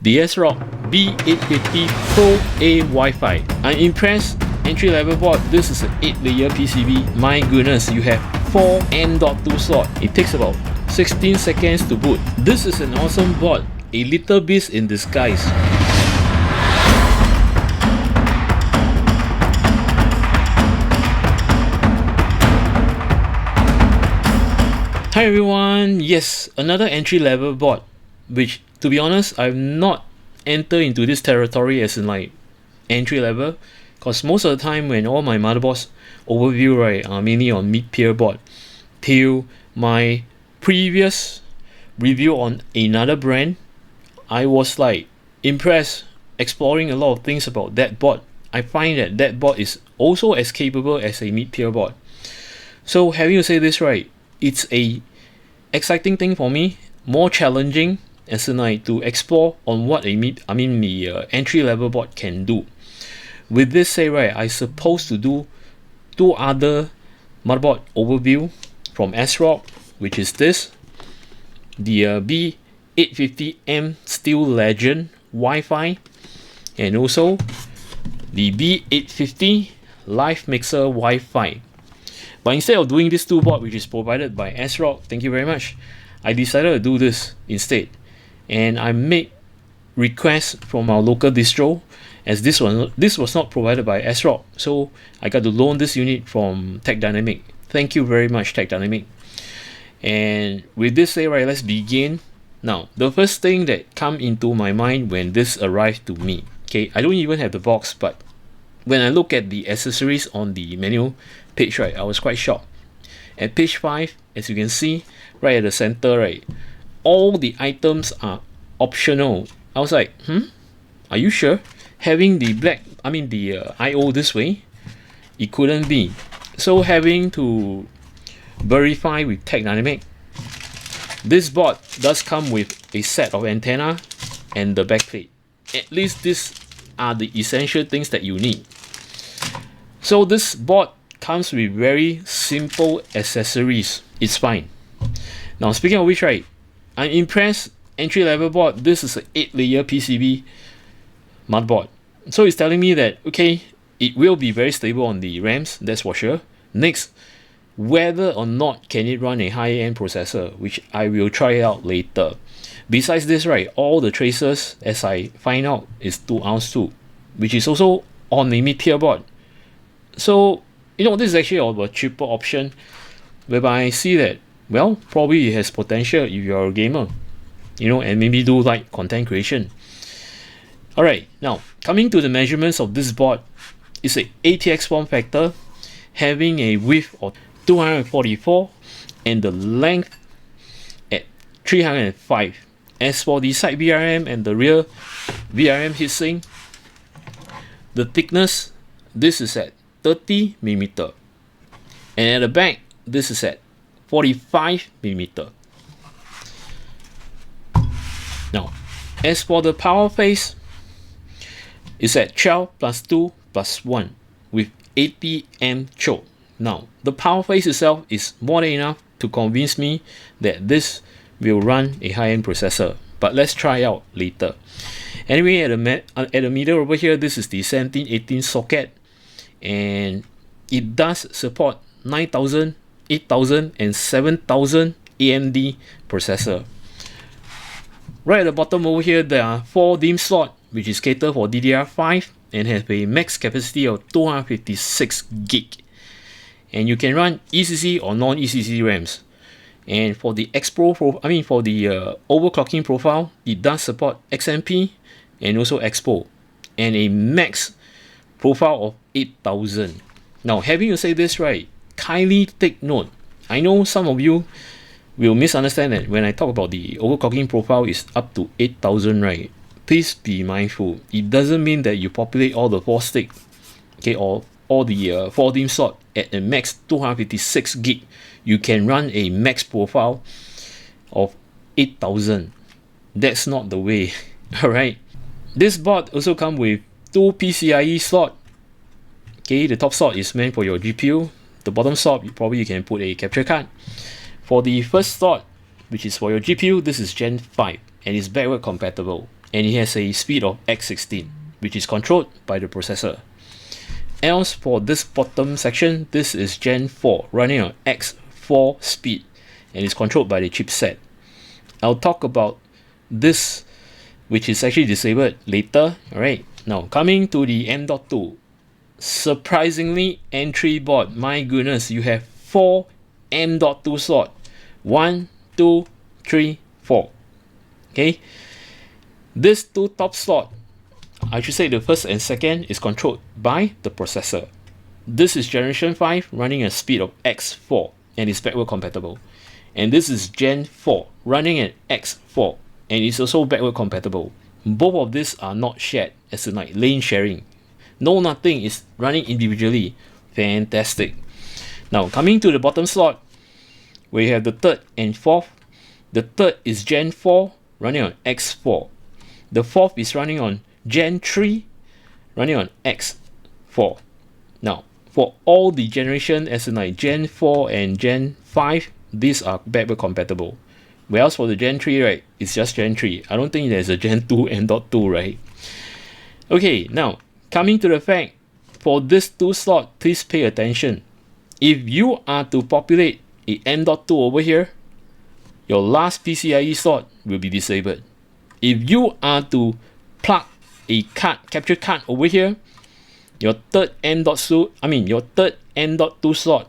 the ASRock B850 Pro A Wi-Fi. I'm impressed. Entry-level board, this is an 8-layer PCB. My goodness, you have 4 M.2 slots. It takes about 16 seconds to boot. This is an awesome board, a little beast in disguise. Hi everyone, yes, another entry-level board, which to be honest, I've not entered into this territory as in like entry-level, because most of the time when all my motherboards overview, right, are mainly on mid-tier board. Till my previous review on another brand, I was like impressed, exploring a lot of things about that board. I find that that board is also as capable as a mid-tier board. So having to say this, right, it's a exciting thing for me, more challenging as in like to explore on what a entry-level board can do. With this say, right, I supposed to do two other motherboard overview from ASRock, which is this, the B850M Steel Legend Wi-Fi, and also the B850 Live Mixer Wi-Fi. But instead of doing this two board, which is provided by ASRock, thank you very much, I decided to do this instead. And I made requests from our local distro, as this was not provided by ASRock, so I got to loan this unit from Tech Dynamic. Thank you very much, Tech Dynamic. And with this say, right, let's begin. Now, the first thing that come into my mind when this arrived to me, okay, I don't even have the box, but when I look at the accessories on the menu page, right, I was quite shocked. At page 5, as you can see, right at the center, right, all the items are optional. I was like, are you sure? Having the I/O this way, it couldn't be. So having to verify with Tech Dynamic, this board does come with a set of antenna and the backplate. At least these are the essential things that you need. So this board comes with very simple accessories. It's fine. Now speaking of which, right, I'm impressed. Entry-level board, this is an 8-layer PCB motherboard. So it's telling me that, okay, it will be very stable on the RAMs, that's for sure. Next, whether or not can it run a high-end processor, which I will try out later. Besides this, right, all the traces, as I find out, is 2-ounce too, which is also on a mid-tier board. So, you know, this is actually a cheaper option, whereby I see that, well, probably it has potential if you're a gamer, you know, and maybe do like content creation. Alright, now coming to the measurements of this board, it's a ATX form factor, having a width of 244 and the length at 305. As for the side VRM and the rear VRM heatsink, the thickness, this is at 30mm, and at the back, this is at 45mm. Now, as for the power phase, it's at 12 plus 2 plus 1 with 80 amp choke. Now, the power phase itself is more than enough to convince me that this will run a high-end processor. But let's try out later. Anyway, at the middle over here, this is the 1718 socket, and it does support 9000, 8000, and 7000 AMD processor. Right at the bottom over here, there are 4 DIMM slots, which is catered for DDR5 and have a max capacity of 256 gig. And you can run ECC or non-ECC RAMs. And for the overclocking profile, it does support XMP and also Expo, and a max profile of 8000. Now, having to say this, right, kindly take note. I know some of you will misunderstand that when I talk about the overclocking profile is up to 8000, right? Please be mindful. It doesn't mean that you populate all the 4 stick, okay, or all the 4 DIMM slot at a max 256 gig. You can run a max profile of 8000. That's not the way. Alright. This board also comes with 2 PCI-E slots. Okay, the top slot is meant for your GPU. The bottom slot, you can put a capture card. For the first slot, which is for your GPU, this is Gen 5 and it's backward compatible. and it has a speed of x16, which is controlled by the processor. Else for this bottom section, this is Gen 4 running on x4 speed and is controlled by the chipset. I'll talk about this, which is actually disabled, later. Alright, now coming to the M.2. Surprisingly, entry board, my goodness, you have 4 M.2 slots. 1, 2, 3, 4. Okay, this 2 top slot, I should say the first and second, is controlled by the processor. This is generation 5 running at a speed of x4 and is backward compatible. And this is Gen 4 running at x4 and is also backward compatible. Both of these are not shared, as in like lane sharing. No, nothing, is running individually. Fantastic. Now coming to the bottom slot, we have the third and fourth. The third is Gen 4 running on x4. The fourth is running on Gen 3 running on x4. Now for all the generation, as in like Gen 4 and Gen 5, these are backward compatible. Whereas for the Gen 3, right, it's just Gen 3. I don't think there's a Gen 2 M.2, right? Okay, now coming to the fact, for this 2 slot, please pay attention. If you are to populate a M.2 over here, your last PCI-E slot will be disabled. If you are to plug a card, capture card over here, your third M.2 slot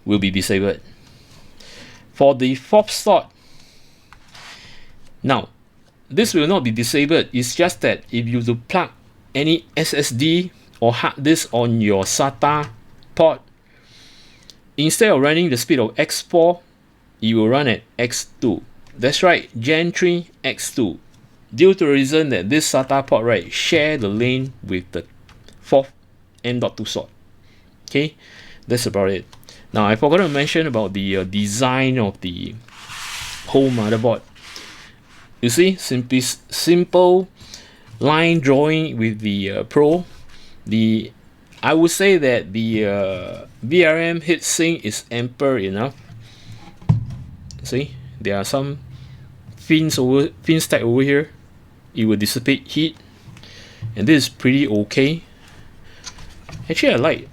will be disabled. For the fourth slot, now this will not be disabled. It's just that if you to plug any SSD or hard disk on your SATA port, instead of running the speed of x4, it will run at x2. That's right, Gen 3 x2. Due to the reason that this SATA port, right, share the lane with the fourth M.2 slot. Okay, that's about it. Now I forgot to mention about the design of the whole motherboard. You see, simple line drawing with the Pro. I would say that the VRM heatsink is ample enough. See, there are some fins stacked over here. It will dissipate heat, and this is pretty okay. Actually, I like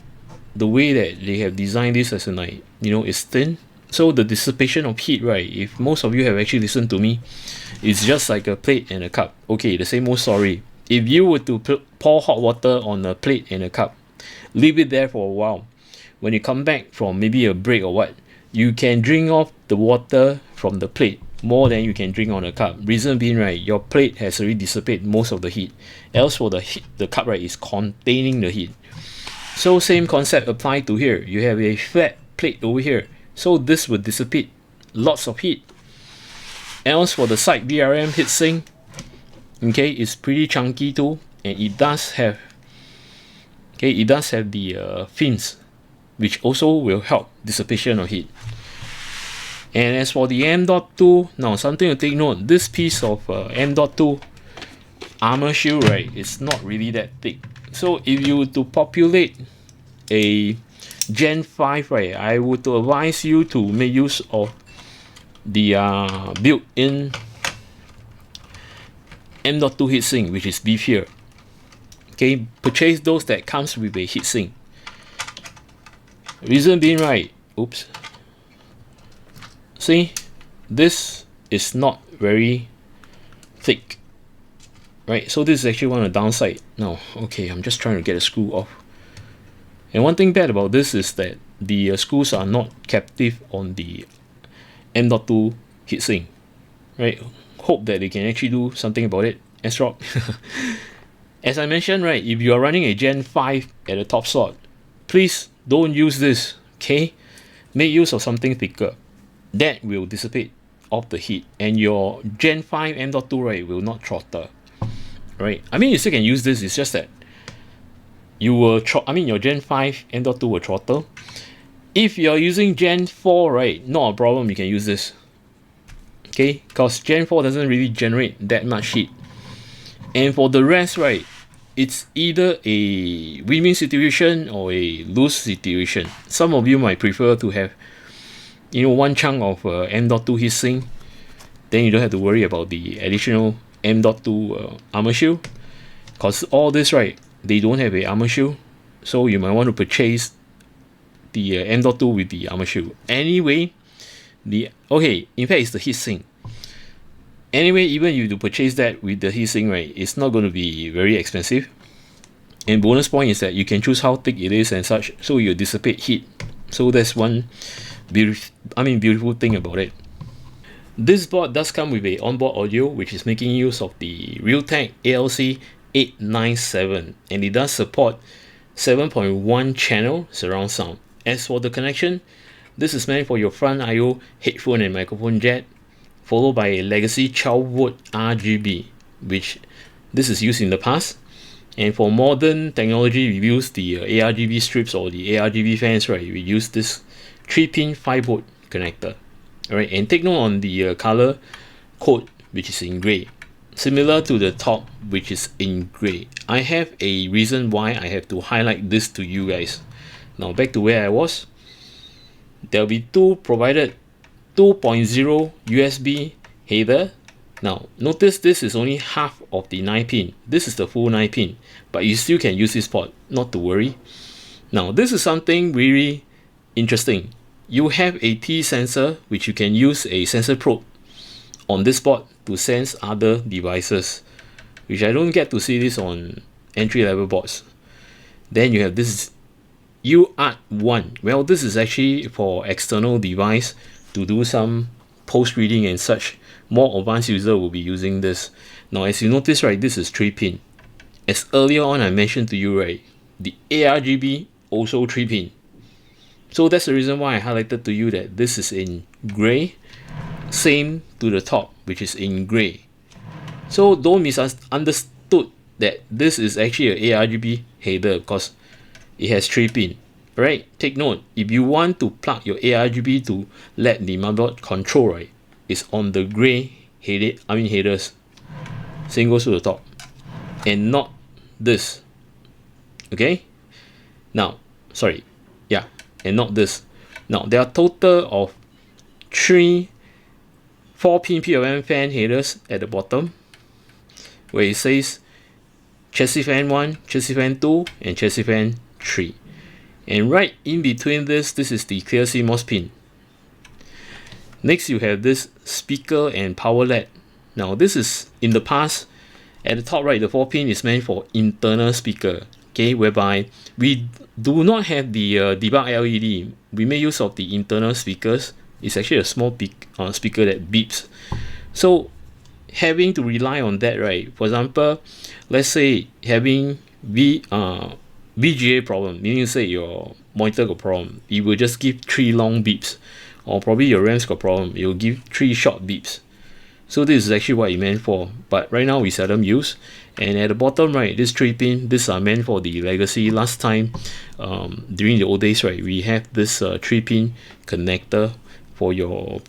the way that they have designed this, as in like, you know, it's thin, so the dissipation of heat, right, if most of you have actually listened to me, it's just like a plate and a cup. Okay, the same old story. If you were to pour hot water on a plate and a cup, leave it there for a while, when you come back from maybe a break or what, you can drink off the water from the plate more than you can drink on a cup. Reason being, right, your plate has already dissipated most of the heat. Else for the cup, right, is containing the heat. So same concept apply to here. You have a flat plate over here, so this will dissipate lots of heat. Else for the side VRM heatsink, okay, it's pretty chunky too, and it does have the fins, which also will help dissipation of heat. And as for the M.2, now something to take note, this piece of M.2 armor shield, right, is not really that thick. So if you were to populate a Gen 5, right, I would advise you to make use of the built-in M.2 heatsink, which is beefier. Okay, purchase those that comes with a heatsink. Reason being, right, oops, see, this is not very thick, right? So this is actually one of the downside. Now, okay, I'm just trying to get a screw off. And one thing bad about this is that the screws are not captive on the M.2 heatsink, right? Hope that they can actually do something about it. ASRock. As I mentioned, right, if you are running a Gen 5 at the top slot, please don't use this, okay? Make use of something thicker. That will dissipate off the heat, and your Gen 5 M.2, right, will not throttle, right? I mean, you still can use this, it's just that you will your Gen 5 M.2 will throttle. If you're using Gen 4, right, not a problem, you can use this, okay? Because Gen 4 doesn't really generate that much heat. And for the rest, right, it's either a win-win situation or a lose situation. Some of you might prefer to have, you know, one chunk of M.2 heatsink, then you don't have to worry about the additional M.2 armor shield, because all this, right, they don't have a armor shield, so you might want to purchase the M.2 with the armor shield. Anyway, in fact, it's the heatsink. Anyway, even if you purchase that with the heatsink, right, it's not going to be very expensive. And bonus point is that you can choose how thick it is and such, so you dissipate heat. So that's one beautiful thing about it. This board does come with a onboard audio, which is making use of the Realtek ALC 897, and it does support 7.1 channel surround sound. As for the connection, this is meant for your front I/O headphone and microphone jack, followed by a legacy 12V RGB, which this is used in the past. And for modern technology, we use the ARGB strips or the ARGB fans, right? We use this 3-pin 5V connector. Alright, and take note on the color code, which is in gray, similar to the top, which is in gray. I have a reason why I have to highlight this to you guys. Now back to where I was. There will be two provided 2.0 USB header. Now notice this is only half of the 9-pin. This is the full 9-pin, but you still can use this port, not to worry. Now this is something really interesting. You have a T sensor, which you can use a sensor probe on this port to sense other devices, which I don't get to see this on entry-level boards. Then you have this UART1. Well, this is actually for external device to do some post reading and such. More advanced user will be using this. Now, as you notice, right, this is 3-pin. As earlier on I mentioned to you, right, the ARGB also 3-pin. So that's the reason why I highlighted to you that this is in gray. Same to the top, which is in gray. So don't misunderstood that this is actually an ARGB header, because it has 3-pin. Right? Take note, if you want to plug your ARGB to let the motherboard control, right, it's on the gray headers. Same goes to the top, and not this. Okay? Now, sorry, yeah, and not this. Now there are total of 3 4-pin PWM fan headers at the bottom, where it says chassis fan 1, chassis fan 2, and chassis fan 3. And right in between this is the clear CMOS pin. Next, you have this speaker and power LED. Now this is in the past. At the top right, the 4-pin is meant for internal speaker, okay, whereby we do not have the debug LED. We make use of the internal speakers. It's actually a small speaker that beeps. So having to rely on that, right? For example, let's say having VGA problem, meaning say your monitor got problem, it will just give 3 long beeps, or probably your RAM's got problem, it will give 3 short beeps. So this is actually what it meant for, but right now we seldom use. And at the bottom right, this 3-pin, these are meant for the legacy. Last time, during the old days, right, we have this 3-pin connector for your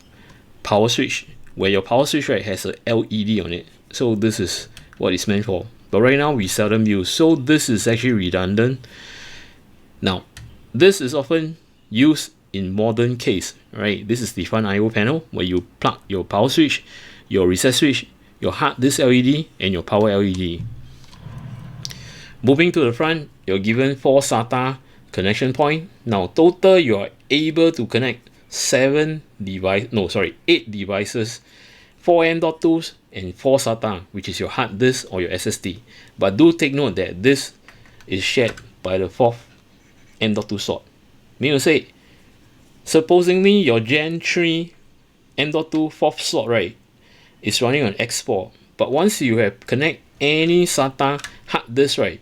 power switch, where your power switch, right, has a LED on it. So this is what it's meant for, but right now we seldom use, so this is actually redundant. Now this is often used in modern case, right? This is the front I/O panel, where you plug your power switch, your reset switch, your hard disk LED, and your power LED. Moving to the front, you're given 4 SATA connection point. Now total you are able to connect 8 devices, 4 M.2s and 4 SATA, which is your hard disk or your SSD. But do take note that this is shared by the 4th M.2 slot. Meaning to say, supposedly your Gen 3 M.2 4th slot, right, is running on X4, but once you have connect any SATA hard disk, right,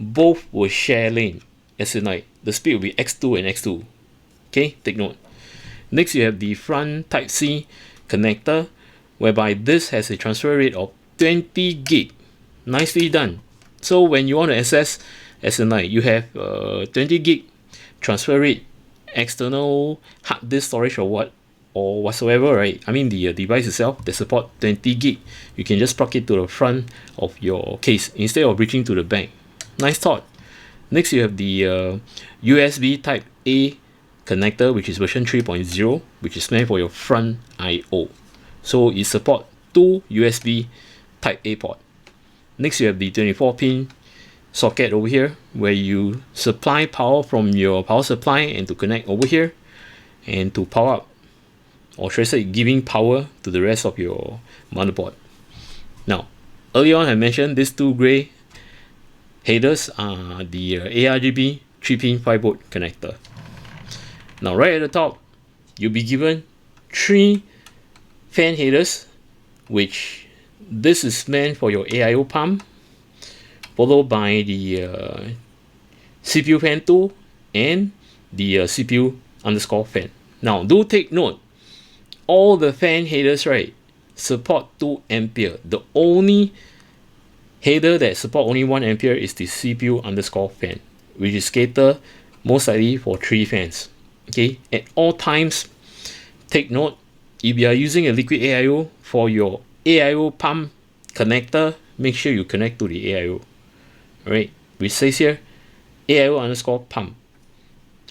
both will share lane, as in like the speed will be X2 and X2. Okay, take note. Next, you have the front Type-C connector, whereby this has a transfer rate of 20 gig. Nicely done. So when you want to access, as in like you have 20 gig transfer rate, external hard disk storage or whatsoever, right? I mean the device itself, they support 20 gig. You can just plug it to the front of your case instead of reaching to the back. Nice thought. Next, you have the USB Type A connector, which is version 3.0, which is meant for your front I/O. So it supports 2 USB Type A port. Next, you have the 24-pin socket over here, where you supply power from your power supply and to connect over here and to power up, or should I say giving power to the rest of your motherboard. Now, earlier on I mentioned these two gray headers are the ARGB 3-pin 5V connector. Now, right at the top, you'll be given 3 fan headers, which this is meant for your AIO pump, followed by the CPU fan 2 and the CPU underscore fan. Now, do take note, all the fan headers, right, support 2 ampere. The only header that support only 1 ampere is the CPU underscore fan, which is catered most likely for 3 fans. Okay, at all times, take note, if you are using a liquid AIO for your AIO pump connector, make sure you connect to the AIO. Alright, which says here AIO underscore pump.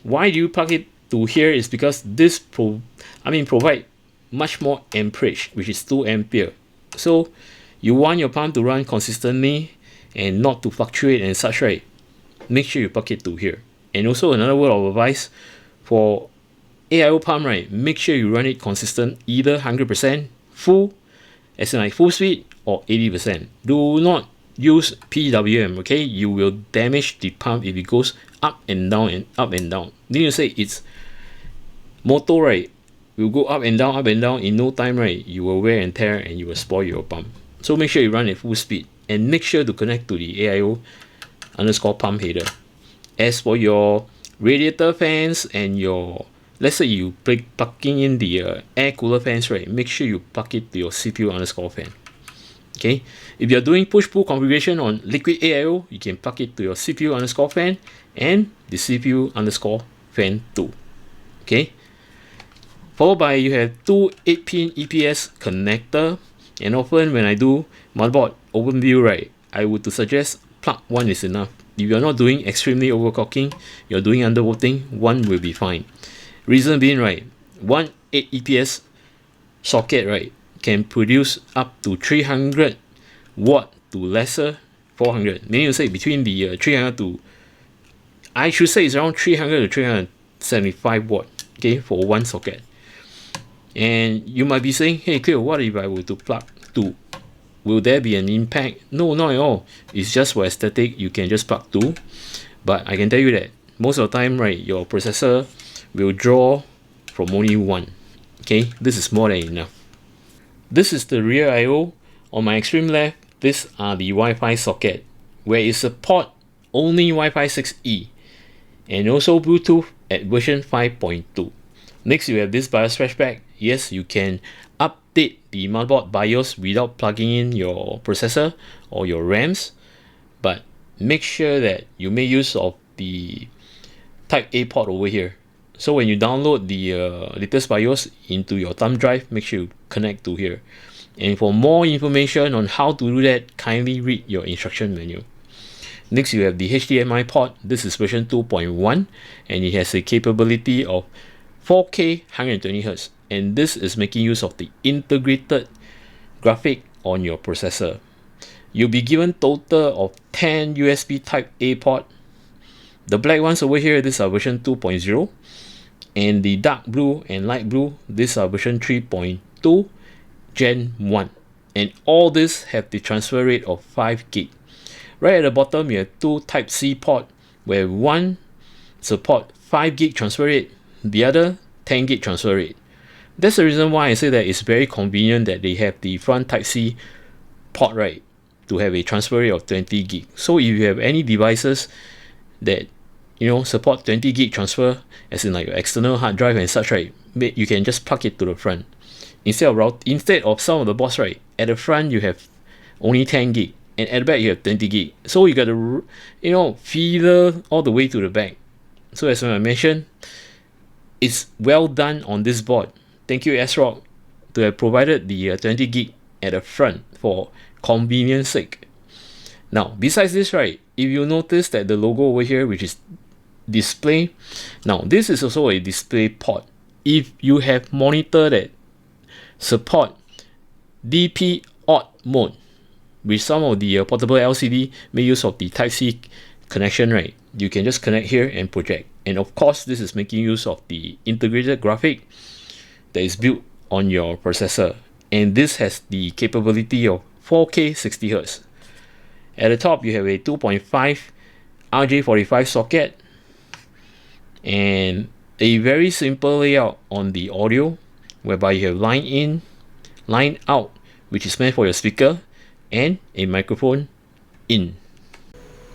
Why do you plug it to here is because this provide much more amperage, which is 2 ampere. So you want your pump to run consistently and not to fluctuate and such, right? Make sure you plug it to here. And also another word of advice for AIO pump, right? Make sure you run it consistent, either 100% full, as in like full speed, or 80%. Do not use PWM, okay? You will damage the pump if it goes up and down and up and down. Then you say it's motor, right? Will go up and down in no time, right? You will wear and tear and you will spoil your pump. So make sure you run at full speed and make sure to connect to the AIO underscore pump header. As for your radiator fans and your, let's say you plugging in the air cooler fans, right? Make sure you plug it to your CPU underscore fan. Okay, if you're doing push-pull configuration on liquid AIO, you can plug it to your CPU underscore fan and the CPU underscore fan 2. Okay, followed by you have 2 8-pin EPS connector, and often when I do motherboard overview, right, I would suggest plug 1 is enough. If you're not doing extremely overclocking, you're doing undervolting, 1 will be fine. Reason being, right, 1 8 EPS socket, right, can produce up to 300 watt to lesser 400. Meaning you say between the 300 to, I should say it's around 300 to 375 watt, okay, for 1 socket. And you might be saying, hey Cleo, what if I were to plug 2? Will there be an impact? No, not at all. It's just for aesthetic, you can just plug 2. But I can tell you that most of the time, right, your processor will draw from only 1. Okay, this is more than enough. This is the rear I/O. On my extreme left, these are the Wi-Fi socket, where it support only Wi-Fi 6E and also Bluetooth at version 5.2. Next, you have this BIOS flashback. Yes, you can update the motherboard BIOS without plugging in your processor or your RAMs, but make sure that you make use of the Type A port over here. So when you download the latest BIOS into your thumb drive, make sure you connect to here. And for more information on how to do that, kindly read your instruction manual. Next, you have the HDMI port. This is version 2.1 and it has a capability of 4K 120Hz, and this is making use of the integrated graphic on your processor. You'll be given total of 10 USB Type A port. The black ones over here, these are version 2.0, and the dark blue and light blue, these are version 3.2 Gen 1, and all this have the transfer rate of 5 gig. Right at the bottom, you have 2 Type C port, where one support 5 gig transfer rate, the other 10 gig transfer rate. That's the reason why I say that it's very convenient that they have the front Type C port, right, to have a transfer rate of 20 gig. So if you have any devices that support 20 gig transfer, as in like your external hard drive and such, right, you can just plug it to the front instead of some of the boards, right, at the front you have only 10 gig and at the back you have 20 gig, so you got to feeder all the way to the back. So as I mentioned, it's well done on this board. Thank you ASRock to have provided the 20 gig at the front for convenience sake. Now besides this, right, if you notice that the logo over here, which is display, now this is also a display port. If you have monitor that support DP odd mode, with some of the portable LCD make use of the Type-C connection, right? You can just connect here and project. And of course, this is making use of the integrated graphic that is built on your processor. And this has the capability of 4K 60Hz. At the top, you have a 2.5 RJ45 socket and a very simple layout on the audio, whereby you have line in, line out, which is meant for your speaker, and a microphone in.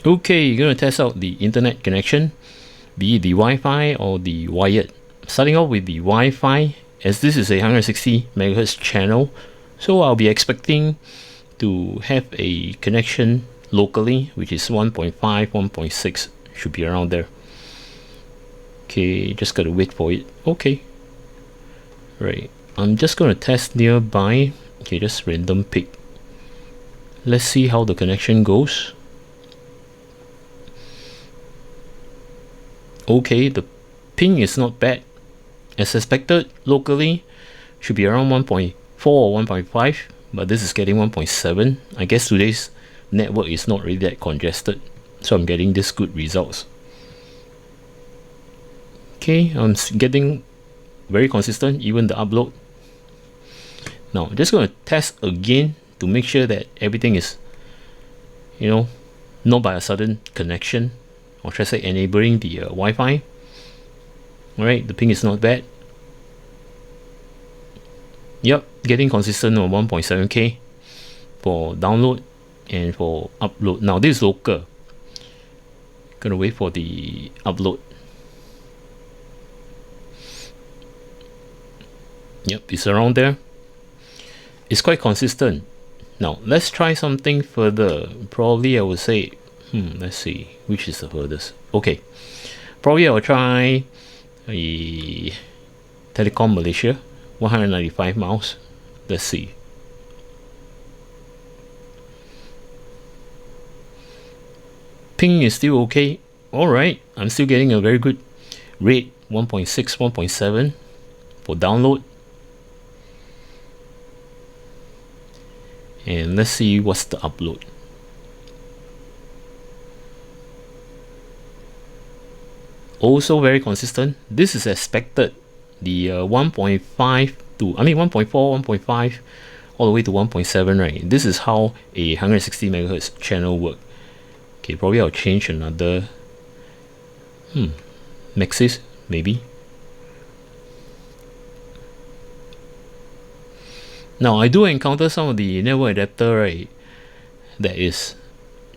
Okay, you're going to test out the internet connection, be it the Wi-Fi or the wired. Starting off with the Wi-Fi, as this is a 160 MHz channel, so I'll be expecting to have a connection locally, which is 1.5, 1.6, should be around there. Okay, just gotta wait for it. Okay, right, I'm just gonna test nearby. Okay, just random pick. Let's see how the connection goes. Okay, the ping is not bad. As expected, locally should be around 1.4 or 1.5, but this is getting 1.7. I guess today's network is not really that congested, so I'm getting this good results. Okay, I'm getting very consistent, even the upload. Now, I'm just going to test again to make sure that everything is, not by a sudden connection, or should I say enabling the Wi-Fi. Alright, the ping is not bad. Yep, getting consistent on 1.7K for download and for upload. Now this is local. Gonna wait for the upload. Yep, it's around there. It's quite consistent. Now let's try something further. Probably I would say, let's see, which is the furthest. Okay, probably I will try a Telecom Malaysia, 195 miles. Let's see. Ping is still okay. Alright, I'm still getting a very good rate, 1.6, 1.7 for download. And let's see what's the upload. Also very consistent. This is expected. The 1.5 to 1.4, 1.5 all the way to 1.7, right? This is how a 160 MHz channel work. Okay, probably I'll change another Maxis maybe. Now I do encounter some of the network adapter, right, that is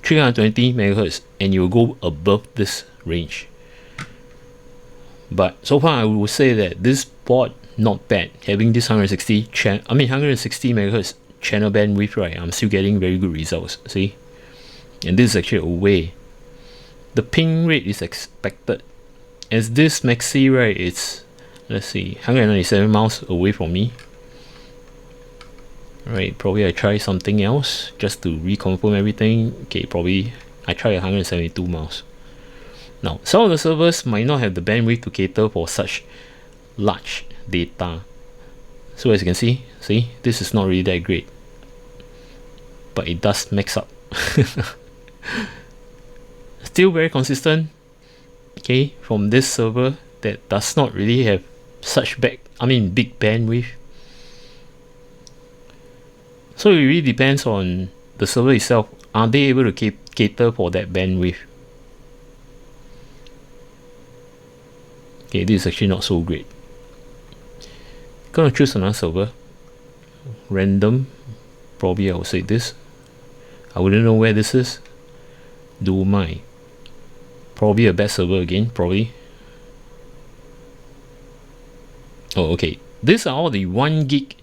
320 MHz and you go above this range. But so far I would say that this board not bad, having this 160 MHz channel bandwidth, right? I'm still getting very good results. See, and this is actually away. The ping rate is expected, as this Maxi, right, it's, let's see, 197 miles away from me. Alright, probably I try something else just to reconfirm everything. Okay, probably I try 172 miles. Now, some of the servers might not have the bandwidth to cater for such large data. So as you can see, this is not really that great, but it does max up. Still very consistent. Okay, from this server that does not really have such big bandwidth. So it really depends on the server itself. Are they able to cater for that bandwidth? Okay, this is actually not so great. Gonna choose another server. Random. Probably I will say this. I wouldn't know where this is. Do my. Probably a bad server again, probably. Oh, okay. These are all the 1 gig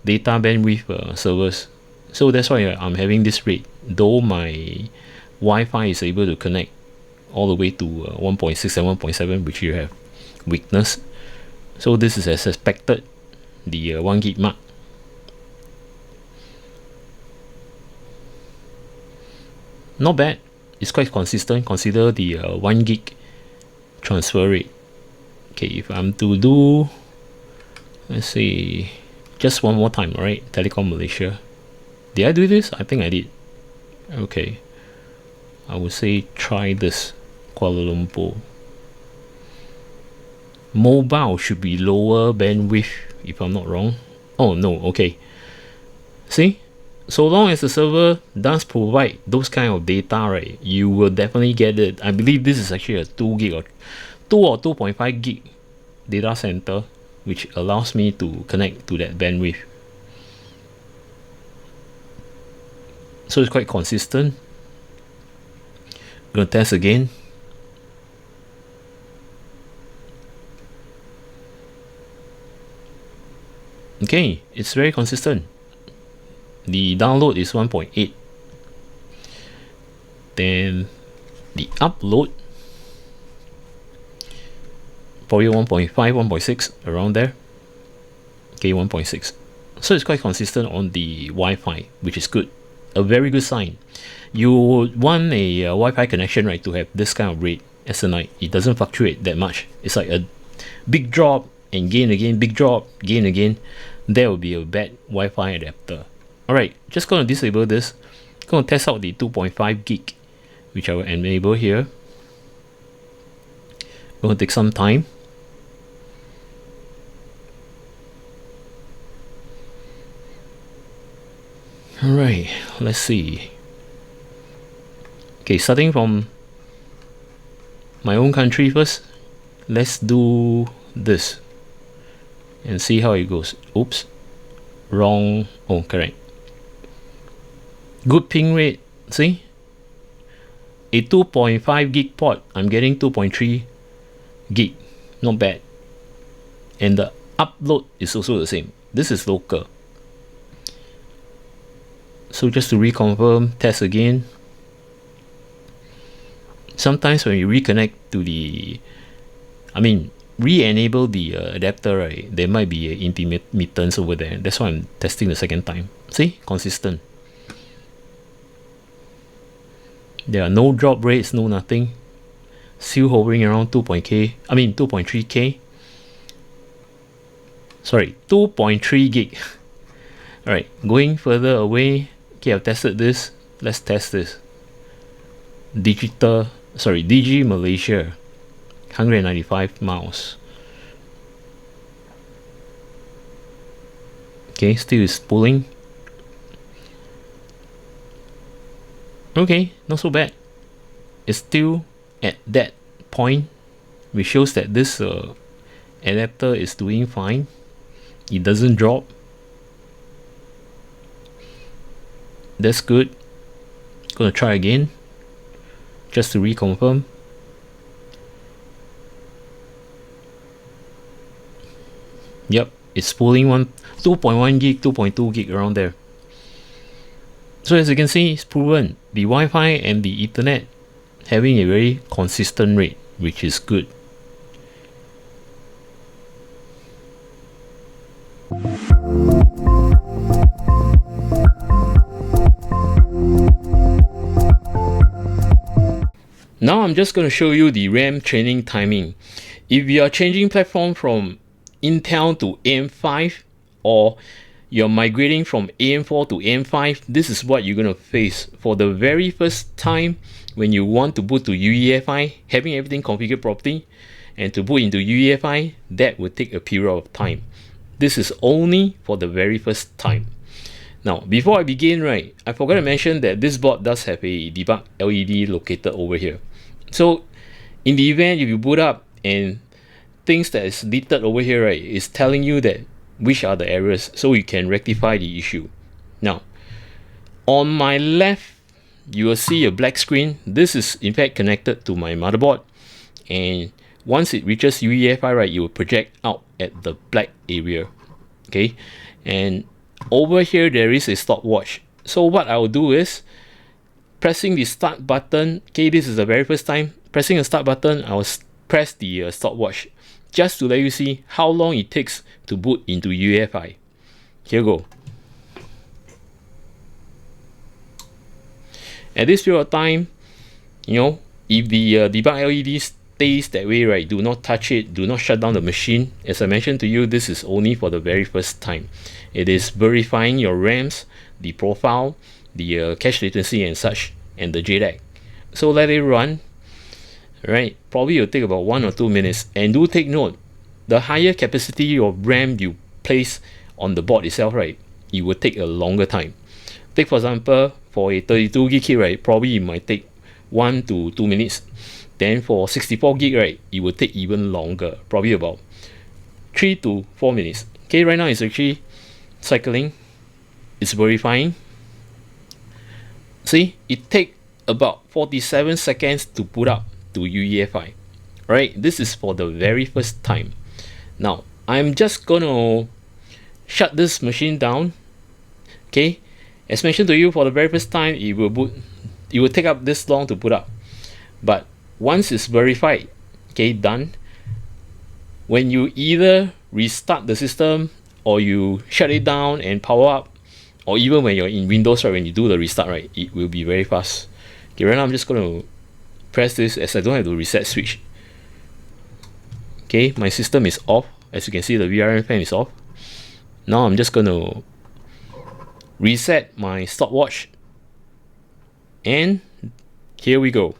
data bandwidth servers. So that's why I'm having this rate. Though my Wi-Fi is able to connect all the way to 1.6 and 1.7, which you have weakness. So this is as expected, the 1 gig mark. Not bad. It's quite consistent. Consider the 1 gig transfer rate. Okay, if I'm to do, let's see, just one more time, alright, Telecom Malaysia. Did I do this? I think I did. Okay, I would say try this. Kuala Lumpur. Mobile should be lower bandwidth if I'm not wrong. Oh no, okay. See, so long as the server does provide those kind of data, right, you will definitely get it. I believe this is actually a 2 gig or 2.5 gig data center, which allows me to connect to that bandwidth. So it's quite consistent. Gonna test again. Okay, it's very consistent. The download is 1.8. Then the upload probably 1.5, 1.6 around there. Okay, 1.6. So it's quite consistent on the Wi-Fi, which is good. A very good sign. You would want a Wi-Fi connection, right, to have this kind of rate as a night. It doesn't fluctuate that much. It's like a big drop and gain again, big drop, gain again. That would be a bad Wi-Fi adapter. Alright, just gonna disable this. Gonna test out the 2.5 gig, which I will enable here. Gonna take some time. Alright, let's see. Okay, starting from my own country first. Let's do this and see how it goes. Oops, wrong. Oh, correct. Good ping rate. See, a 2.5 gig port, I'm getting 2.3 gig. Not bad. And the upload is also the same. This is local. So just to reconfirm, test again. Sometimes when you reconnect to the, re-enable the adapter, right, there might be an intermittence over there. That's why I'm testing the second time. See, consistent. There are no drop rates, no nothing. Still hovering around 2.3K. Sorry, 2.3 gig. Alright, going further away. Okay, I've tested this. Let's test this. DG Malaysia, 195 miles. Okay, still is pulling. Okay, not so bad. It's still at that point, which shows that this adapter is doing fine. It doesn't drop. That's good. Gonna try again, just to reconfirm. Yep, it's pulling 2.1 gig, 2.2 gig around there. So as you can see, it's proven the Wi-Fi and the Ethernet having a very consistent rate, which is good. Now I'm just going to show you the RAM training timing. If you are changing platform from Intel to AM5, or you're migrating from AM4 to AM5, this is what you're going to face. For the very first time, when you want to boot to UEFI, having everything configured properly, and to boot into UEFI, that will take a period of time. This is only for the very first time. Now, before I begin, right, I forgot to mention that this board does have a debug LED located over here. So, in the event if you boot up and things that is listed over here, right, is telling you that which are the errors, so you can rectify the issue. Now, on my left, you will see a black screen. This is in fact connected to my motherboard, and once it reaches UEFI, right, it will project out at the black area. Okay, and over here there is a stopwatch. So what I will do is pressing the start button. Okay, this is the very first time pressing the start button. I will press the stopwatch just to let you see how long it takes to boot into UEFI. Here we go. At this period of time, if the debug LED stays that way, right, do not touch it, do not shut down the machine. As I mentioned to you, this is only for the very first time. It is verifying your RAMs, the profile, the cache latency and such, and the JDAC. So let it run. Right, probably it'll take about 1 or 2 minutes. And do take note, the higher capacity of RAM you place on the board itself, right, it will take a longer time. Take for example, for a 32 gig kit, right, probably it might take 1 to 2 minutes. Then for 64 gig, right, it will take even longer, probably about 3 to 4 minutes. Okay, right now it's actually cycling, it's verifying. See, it takes about 47 seconds to boot up to UEFI. Right, this is for the very first time. Now I'm just gonna shut this machine down. Okay, as mentioned to you, for the very first time it will take up this long to boot up, but once it's verified, okay, done, when you either restart the system or you shut it down and power up, or even when you're in Windows, right, when you do the restart, right, it will be very fast. Okay, right now I'm just gonna press this as I don't have to reset switch. Okay, my system is off. As you can see, the VRM fan is off. Now I'm just gonna reset my stopwatch, and here we go.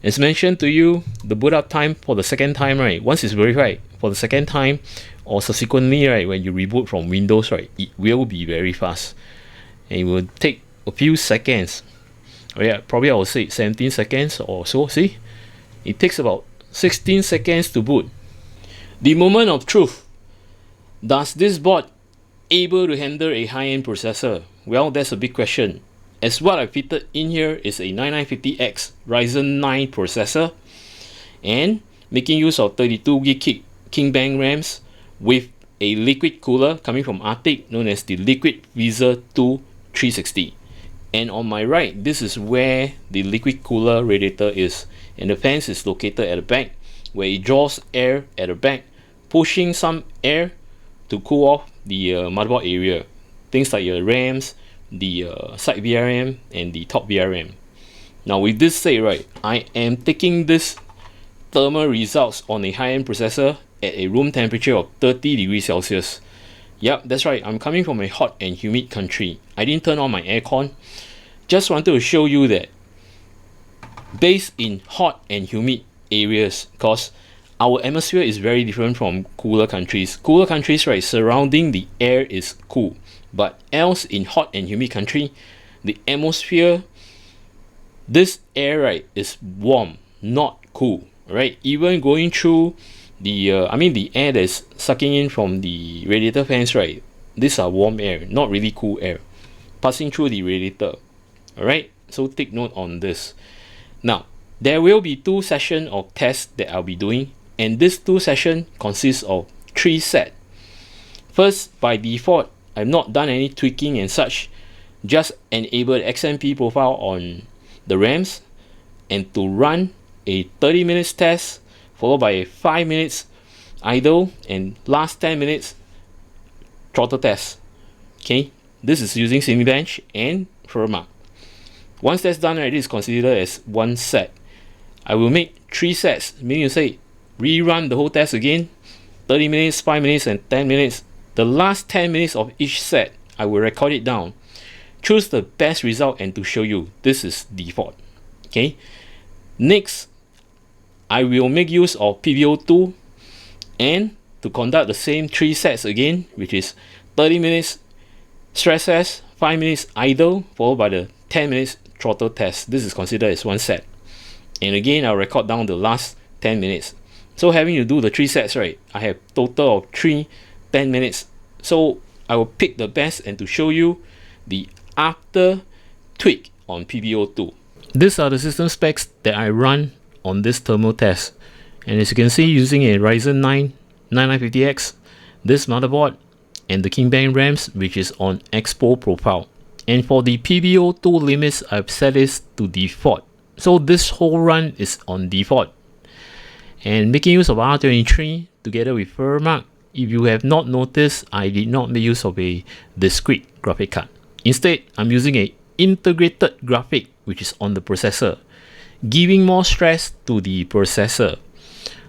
As mentioned to you, the boot up time for the second time, right, once it's verified for the second time or subsequently, right, when you reboot from Windows, right, it will be very fast, and it will take a few seconds. Oh yeah, probably I will say 17 seconds or so. See, it takes about 16 seconds to boot. The moment of truth. Does this board able to handle a high-end processor? Well, that's a big question, as what I fitted in here is a 9950X Ryzen 9 processor, and making use of 32 gig King Bang RAMs with a liquid cooler coming from Arctic known as the Liquid Freezer 2 360. And on my right, this is where the liquid cooler radiator is, and the fans is located at the back, where it draws air at the back, pushing some air to cool off the motherboard area, things like your RAMs, the side VRM and the top VRM. Now with this said, right, I am taking this thermal results on a high-end processor at a room temperature of 30 degrees Celsius. Yep, that's right, I'm coming from a hot and humid country. I didn't turn on my aircon. Just wanted to show you that based in hot and humid areas, because our atmosphere is very different from cooler countries. Cooler countries, right, surrounding the air is cool, but else in hot and humid country, the atmosphere, this air, right, is warm, not cool, right? Even going through the the air that's sucking in from the radiator fans, right, these are warm air, not really cool air passing through the radiator. All right, so take note on this. Now there will be 2 sessions of tests that I'll be doing, and this 2 sessions consists of 3 sets. First, by default, I've not done any tweaking and such, just enabled XMP profile on the RAMs, and to run a 30 minutes test followed by a 5 minutes idle and last 10 minutes throttle test. Okay, this is using Cinebench and Firma. Once that's done, right, it is considered as 1 set. I will make 3 sets, meaning to say rerun the whole test again, 30 minutes, 5 minutes and 10 minutes. The last 10 minutes of each set, I will record it down, choose the best result, and to show you this is default. Okay, next I will make use of PBO2 and to conduct the same 3 sets again, which is 30 minutes stress test, 5 minutes idle, followed by the 10 minutes throttle test. This is considered as 1 set. And again, I'll record down the last 10 minutes. So having to do the 3 sets, right, I have total of 3 10 minutes. So I will pick the best and to show you the after tweak on PBO2. These are the system specs that I run on this thermal test. And as you can see, using a Ryzen 9 9950X, this motherboard, and the King Bang RAMs, which is on Expo profile. And for the PBO2 limits, I've set this to default. So this whole run is on default. And making use of R23 together with Firma. If you have not noticed, I did not make use of a discrete graphic card. Instead, I'm using a integrated graphic which is on the processor, giving more stress to the processor.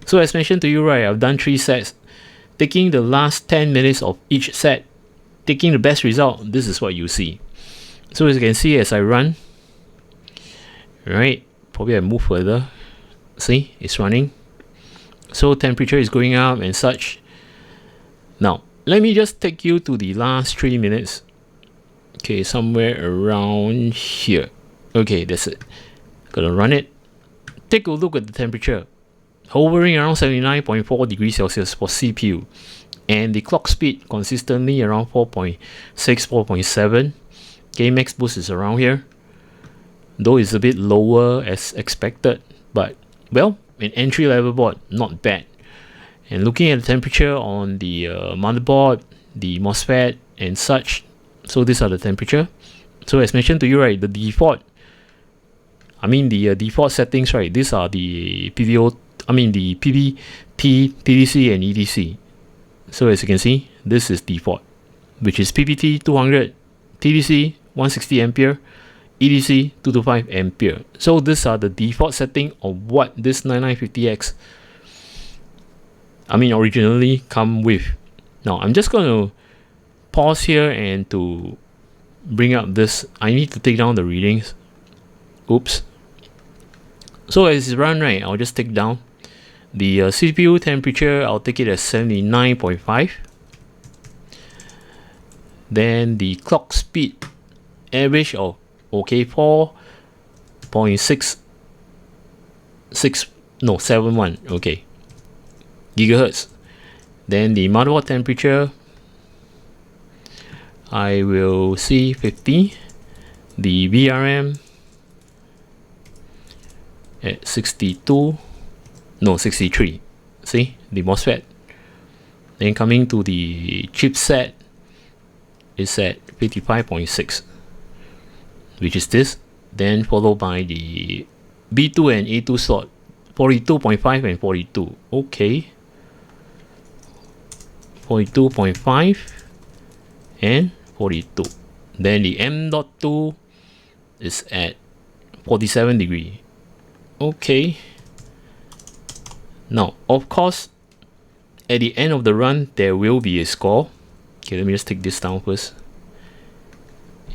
So as mentioned to you, right, I've done 3 sets, taking the last 10 minutes of each set, taking the best result. This is what you see. So as you can see, as I run, right, probably I move further. See, it's running. So temperature is going up and such. Now, let me just take you to the last 3 minutes. Okay, somewhere around here. Okay, that's it. Gonna run it. Take a look at the temperature. Hovering around 79.4 degrees Celsius for CPU. And the clock speed consistently around 4.6, 4.7. Okay, max boost is around here. Though it's a bit lower as expected. But, well, an entry level board, not bad. And looking at the temperature on the motherboard, the MOSFET and such. So these are the temperature. So as mentioned to you, right, the default, default settings, right, these are the PVO, the PPT, TDC and EDC. So as you can see, this is default, which is PPT 200, TDC 160 ampere, EDC 225 ampere. So these are the default setting of what this 9950X originally come with. Now I'm just going to pause here and to bring up this. I need to take down the readings. Oops. So as it's run, right, I'll just take down the CPU temperature. I'll take it as 79.5. Then the clock speed average of 4.71 gigahertz. Then the motherboard temperature, I will see 50. The VRM at 63. See the MOSFET. Then coming to the chipset is at 55.6, which is this. Then followed by the B2 and A2 slot, 42.5 and 42. Okay, 42.5 and 42. Then the M.2 is at 47 degree. Okay. Now, of course, at the end of the run, there will be a score. Okay, let me just take this down first.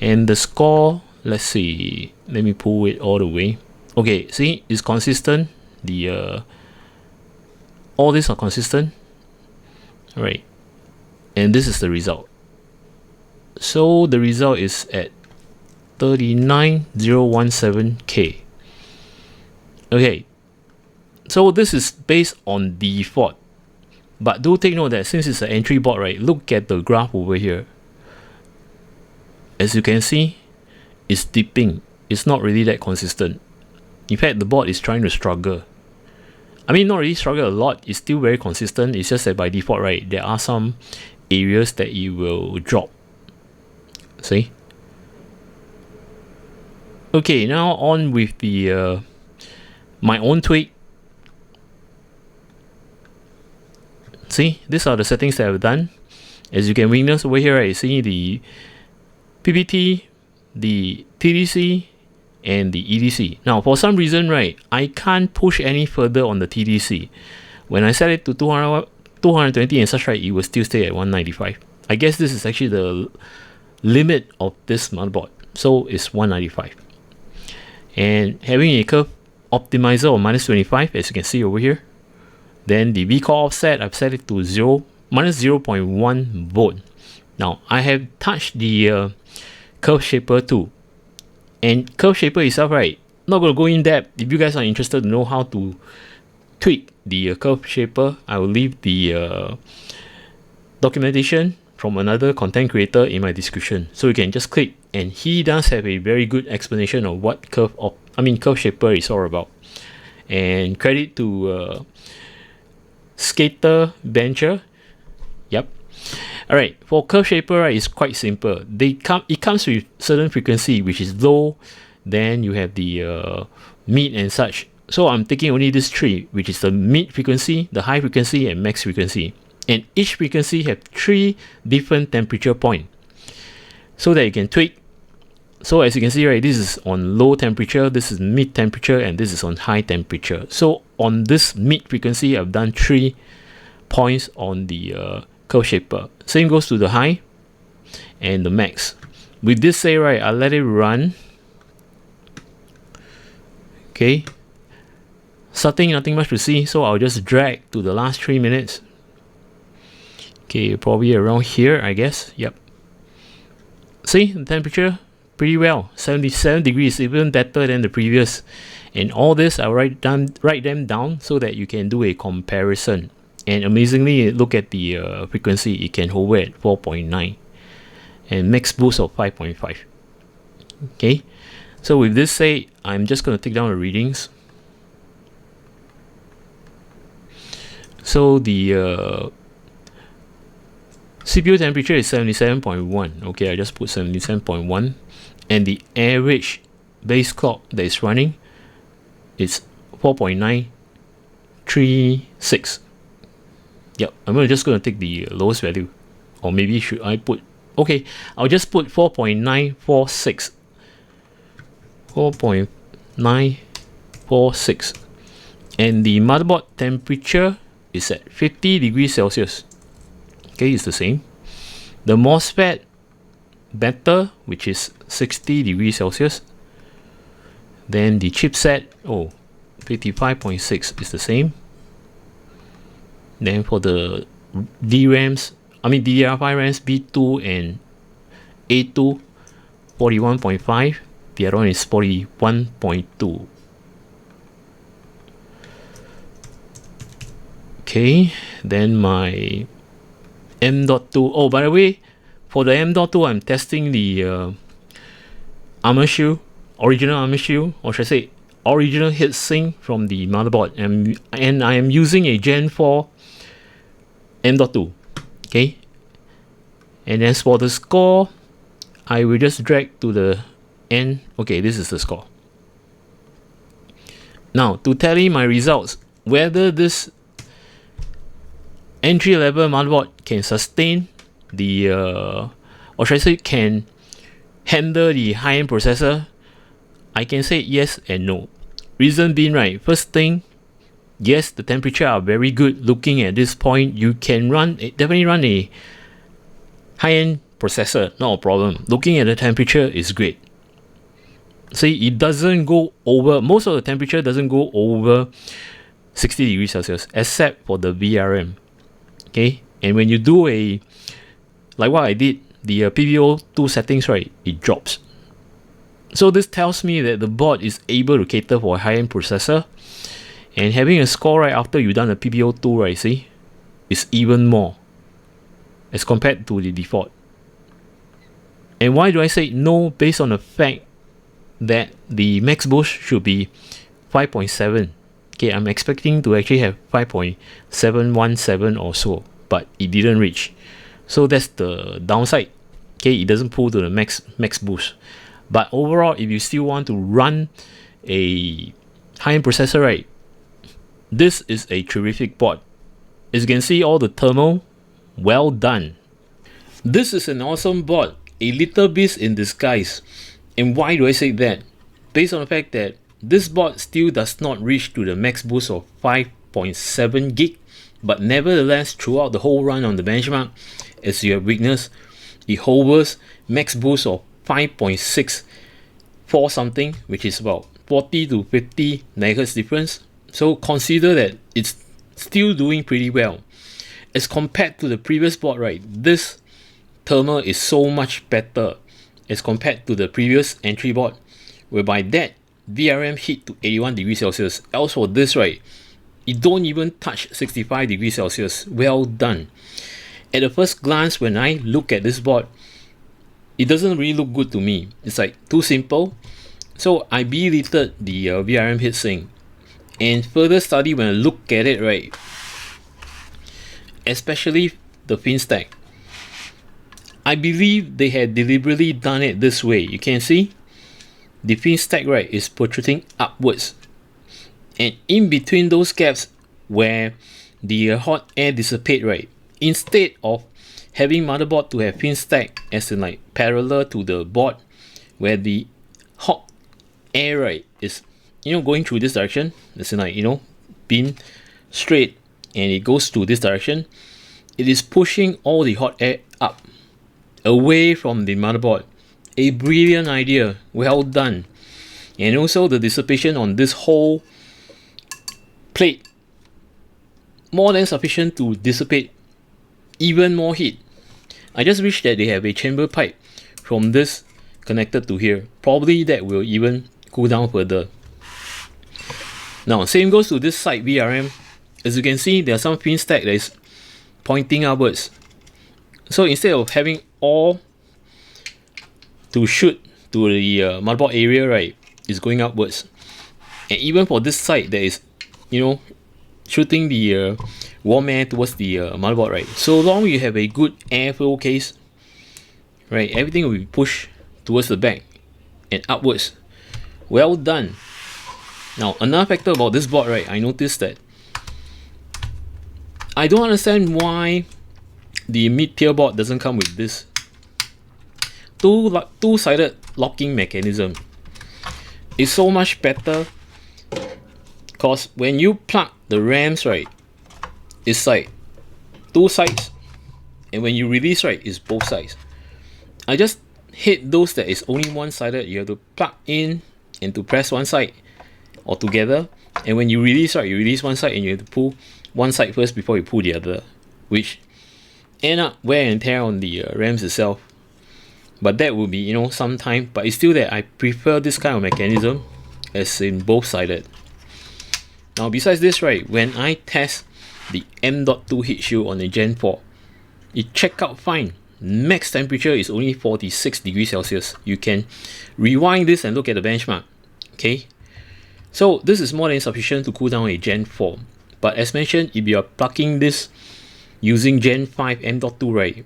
And the score, let's see. Let me pull it all the way. Okay, see, it's consistent. The all these are consistent. All right. And this is the result. So the result is at 39017K. Okay, so this is based on default, but do take note that since it's an entry board, right, look at the graph over here. As you can see, it's dipping. It's not really that consistent. In fact, the board is trying to struggle. Not really struggle a lot. It's still very consistent. It's just that by default, right, there are some areas that it will drop. See? Okay, now on with the my own tweak. See, these are the settings that I've done. As you can witness over here, right, see the PPT, the TDC, and the EDC. Now, for some reason, right, I can't push any further on the TDC. When I set it to 220 and such, right, it will still stay at 195. I guess this is actually the limit of this motherboard. So it's 195. And having a curve optimizer of -25, as you can see over here. Then the V-core offset, I've set it to -0.1 volt. Now I have touched the curve shaper too, and curve shaper itself, right, not going to go in depth. If you guys are interested to know how to tweak the curve shaper, I will leave the documentation from another content creator in my description, so you can just click, and he does have a very good explanation of what curve shaper is all about. And credit to Skater Bencher. Yep. All right, for curve shaper, right, it's quite simple. It comes with certain frequency, which is low. Then you have the mid and such. So I'm taking only this three, which is the mid frequency, the high frequency, and max frequency. And each frequency have 3 different temperature point, so that you can tweak. So as you can see, right, this is on low temperature, this is mid temperature, and this is on high temperature. So on this mid frequency, I've done 3 points on the curve shaper. Same goes to the high and the max. with this say, right, I'll let it run. Okay, starting, nothing much to see, so I'll just drag to the last 3 minutes. Okay, probably around here, I guess. Yep. See, the temperature pretty well, 77 degrees, even better than the previous. And all this, I'll write them down so that you can do a comparison. And amazingly, look at the frequency, it can hover at 4.9 and max boost of 5.5. Okay, so with this say, I'm just going to take down the readings. So the CPU temperature is 77.1. Okay, I just put 77.1, and the average base clock that is running is 4.936. Yep, I'm just going to take the lowest value, or maybe should I put? Okay, I'll just put 4.946. 4.946, and the motherboard temperature is at 50 degrees Celsius. Okay, it's the same. The MOSFET better, which is 60 degrees Celsius. Then the chipset, 55.6 is the same. Then for the DRAMs, DDR5 RAMs B2 and A2, 41.5. The other one is 41.2. Okay, then my M.2. Oh, by the way, for the M.2, I'm testing the armor shield, original armor shield, or should I say original heatsink from the motherboard, and I am using a Gen 4 M.2. Okay, and as for the score, I will just drag to the end. Okay, this is the score. Now, to tally my results, whether this entry-level motherboard can sustain the, or should I say can handle the high-end processor, I can say yes and no. Reason being, right, first thing, yes, the temperature are very good. Looking at this point, you can definitely run a high-end processor, not a problem. Looking at the temperature is great. See, it doesn't go over, most of the temperature doesn't go over 60 degrees Celsius, except for the VRM. Okay, and when you do like what I did, the PBO2 settings, right, it drops. So this tells me that the board is able to cater for a high-end processor, and having a score right after you've done a PBO2, right, see, is even more as compared to the default. And why do I say no? Based on the fact that the max boost should be 5.7. Okay, I'm expecting to actually have 5.717 or so, but it didn't reach. So that's the downside. Okay, it doesn't pull to the max boost. But overall, if you still want to run a high-end processor, right, this is a terrific board. As you can see, all the thermal, well done. This is an awesome board, a little beast in disguise. And why do I say that? Based on the fact that this board still does not reach to the max boost of 5.7 gig, but nevertheless, throughout the whole run on the benchmark, as you have witnessed, it hovers max boost of 5.64 something, which is about 40 to 50 megahertz difference. So consider that it's still doing pretty well. As compared to the previous board, right, this thermal is so much better as compared to the previous entry board, whereby that VRM hit to 81 degrees Celsius. Else for this, right, it don't even touch 65 degrees Celsius. Well done. At the first glance, when I look at this board, it doesn't really look good to me. It's like too simple. So I belated the VRM heatsink, and further study when I look at it, right, especially the fin stack, I believe they had deliberately done it this way. You can see the fin stack, right, is protruding upwards, and in between those gaps where the hot air dissipate, right, instead of having motherboard to have fin stack as in like parallel to the board where the hot air, right, is going through this direction, as in like being straight, and it goes to this direction, it is pushing all the hot air up away from the motherboard A brilliant idea, well done. And also the dissipation on this whole plate, more than sufficient to dissipate even more heat. I just wish that they have a chamber pipe from this connected to here. Probably that will even cool down further. Now same goes to this side VRM. As you can see, there are some pin stack that is pointing upwards. So instead of having all to shoot to the motherboard area, right, it's going upwards. And even for this side, there is, shooting the warm air towards the motherboard, right. So long you have a good airflow case, right, everything will be pushed towards the back and upwards. Well done. Now another factor about this board, right, I noticed that I don't understand why the mid-tier board doesn't come with this two-sided locking mechanism. It's so much better because when you plug the RAMs, right, it's like two sides, and when you release, right, it's both sides. I just hate those that is only one-sided. You have to plug in and to press one side or together, and when you release, right, you release one side and you have to pull one side first before you pull the other, which end up wear and tear on the RAMs itself. But that will be, some time, but it's still that I prefer this kind of mechanism as in both sided. Now besides this, right, when I test the M.2 heat shield on a Gen 4, it checked out fine. Max temperature is only 46 degrees Celsius. You can rewind this and look at the benchmark. Okay, so this is more than sufficient to cool down a Gen 4. But as mentioned, if you are plugging this using Gen 5 M.2, right,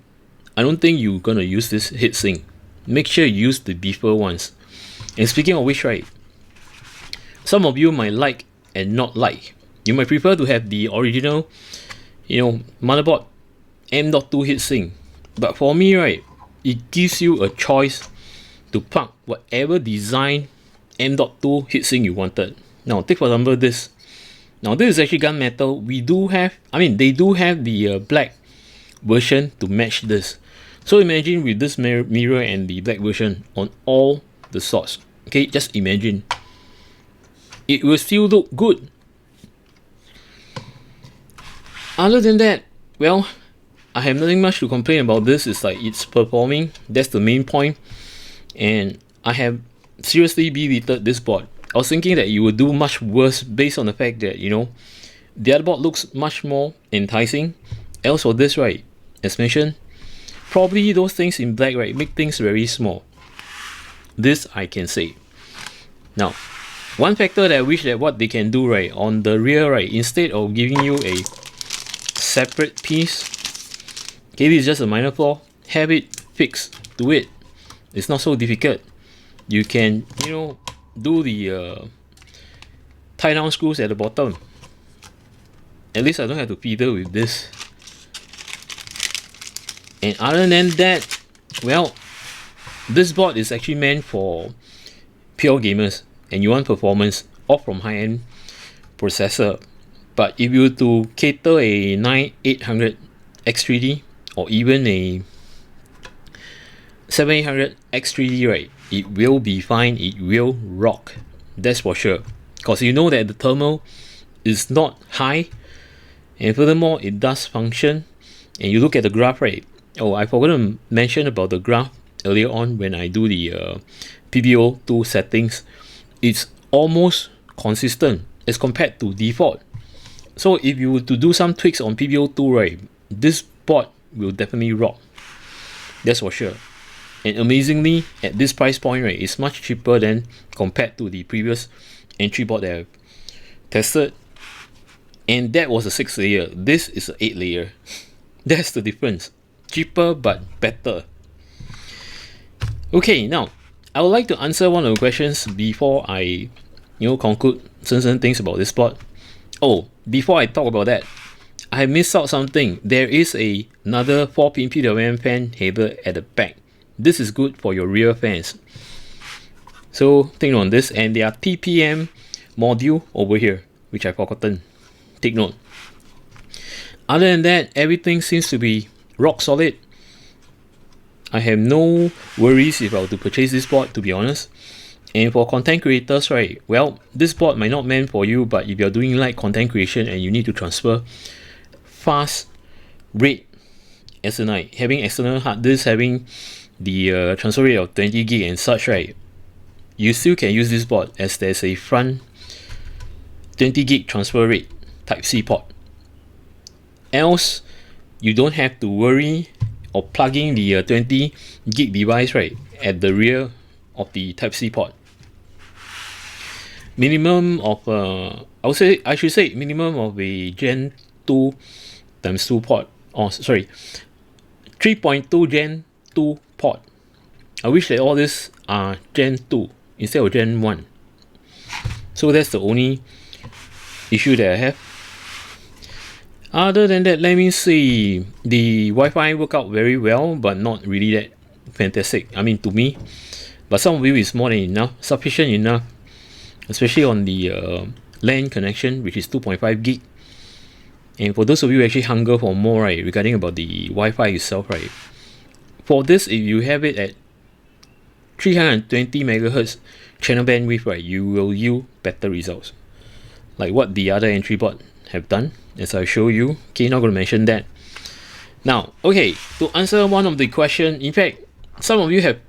I don't think you're gonna use this heatsink. Make sure you use the beefer ones. And speaking of which, right, some of you might like and not like. You might prefer to have the original, motherboard M.2 heatsink. But for me, right, it gives you a choice to plug whatever design M.2 heatsink you wanted. Now, take for example this. Now, this is actually gunmetal. They do have the black version to match this. So imagine with this mirror and the black version on all the slots. Okay, just imagine. It will still look good. Other than that, well, I have nothing much to complain about this. It's like it's performing. That's the main point. And I have seriously belittled this board. I was thinking that you would do much worse based on the fact that, the other board looks much more enticing. Else for this, right, as mentioned, probably those things in black, right, make things very small. This I can say. Now, one factor that I wish that what they can do, right, on the rear, right, instead of giving you a separate piece, okay, this is just a minor flaw, have it fixed to it. It's not so difficult. You can, do the tie down screws at the bottom. At least I don't have to fiddle with this. And other than that, well, this board is actually meant for pure gamers and you want performance off from high-end processor. But if you were to cater a 9800 X3D or even a 7800 X3D, right, it will be fine. It will rock. That's for sure. Because you know that the thermal is not high, and furthermore, it does function. And you look at the graph, right? Oh, I forgot to mention about the graph earlier on when I do the PBO2 settings. It's almost consistent as compared to default. So if you were to do some tweaks on PBO2, right, this board will definitely rock. That's for sure. And amazingly, at this price point, right, it's much cheaper than compared to the previous entry board that I've tested. And that was a 6 layer. This is an 8 layer. That's the difference. Cheaper but better. Okay, now I would like to answer one of the questions before I conclude certain things about this board. Oh, before I talk about that, I missed out something. There is another 4-pin PWM fan header at the back. This is good for your rear fans. So take note on this, and there are TPM module over here, which I've forgotten. Take note. Other than that, everything seems to be rock solid. I have no worries if I were to purchase this board, to be honest. And for content creators, right, well, this board might not meant for you, but if you're doing like content creation and you need to transfer fast rate, as in like having external hard disk, having the transfer rate of 20 gig and such, right, you still can use this board as there's a front 20 gig transfer rate type C port. Else, you don't have to worry of plugging the 20 gig device, right, at the rear of the type C port. Minimum of I should say minimum of a Gen 2 times 2 port, or sorry, 3.2 Gen 2 port. I wish that all this are Gen 2 instead of Gen 1. So that's the only issue that I have. Other than that, let me see. The Wi-Fi worked out very well, but not really that fantastic. I mean, to me, but some of you is more than enough, sufficient enough, especially on the LAN connection, which is 2.5 gig. And for those of you who actually hunger for more, right, regarding about the Wi-Fi itself, right, for this, if you have it at 320 megahertz channel bandwidth, right, you will yield better results, like what the other entry board have done, as I show you. Okay, not going to mention that. Now, okay, to answer one of the question, in fact, some of you have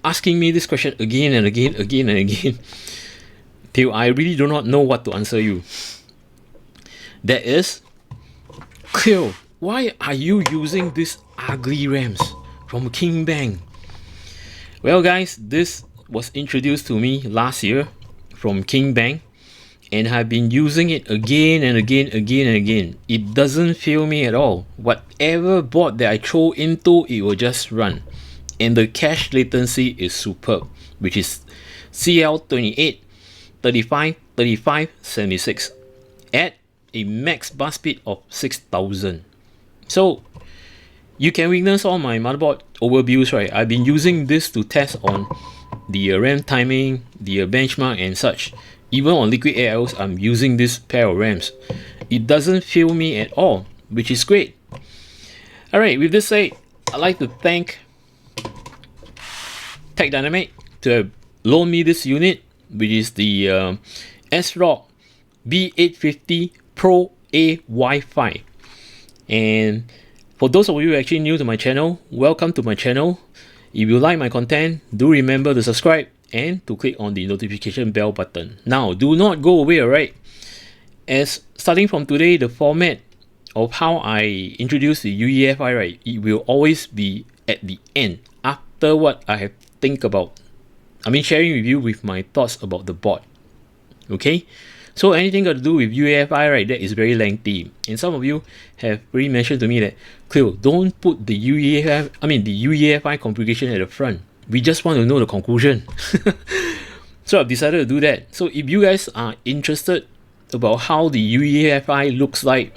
asking me this question again and again till I really do not know what to answer you. That is, Kyo, why are you using these ugly RAMs from King Bang? Well guys, this was introduced to me last year from King Bang, and I've been using it again and again. It doesn't fail me at all. Whatever board that I throw into, it will just run. And the cache latency is superb, which is CL28 35 35 76 at a max bus speed of 6000. So you can witness all my motherboard overviews, right? I've been using this to test on the RAM timing, the benchmark and such. Even on Liquid AIOs, I'm using this pair of RAMs. It doesn't fail me at all, which is great. Alright, with this said, I'd like to thank Tech Dynamite to have loaned me this unit, which is the ASRock B850 Pro A Wi-Fi. And for those of you who are actually new to my channel, welcome to my channel. If you like my content, do remember to subscribe and to click on the notification bell button. Now, do not go away, alright? As starting from today, the format of how I introduce the UEFI, right, it will always be at the end, after what I have think about. I mean, sharing with you with my thoughts about the board. Okay? So anything got to do with UEFI, right, that is very lengthy. And some of you have already mentioned to me that, Cleo, don't put the UEFI configuration at the front. We just want to know the conclusion. So I've decided to do that. So if you guys are interested about how the UEFI looks like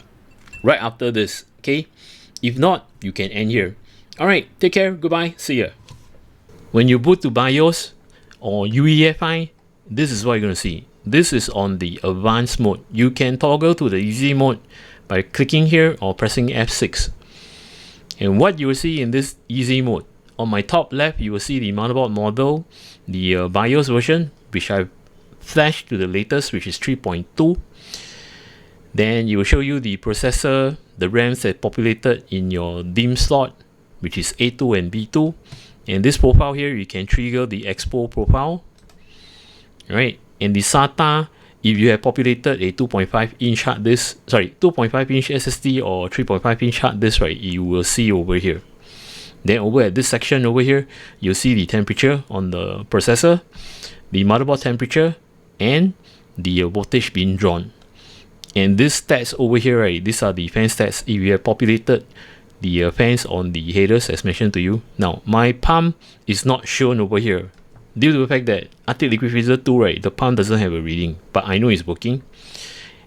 right after this, okay? If not, you can end here. Alright, take care, goodbye, see ya. When you boot to BIOS or UEFI, this is what you're going to see. This is on the advanced mode. You can toggle to the easy mode by clicking here or pressing F6. And what you will see in this easy mode, on my top left, you will see the motherboard model, the BIOS version, which I've flashed to the latest, which is 3.2. Then you will show you the processor, the RAMs that populated in your DIMM slot, which is A2 and B2. And this profile here, you can trigger the Expo profile. Alright, and the SATA, if you have populated a 2.5 inch hard disk, 2.5 inch SSD or 3.5 inch hard disk, right, you will see over here. Then over at this section over here, you'll see the temperature on the processor, the motherboard temperature, and the voltage being drawn. And these stats over here, right, these are the fan stats. If you have populated the fans on the headers as mentioned to you. Now, my pump is not shown over here due to the fact that Arctic Liquid Freezer 2, right, the pump doesn't have a reading, but I know it's working.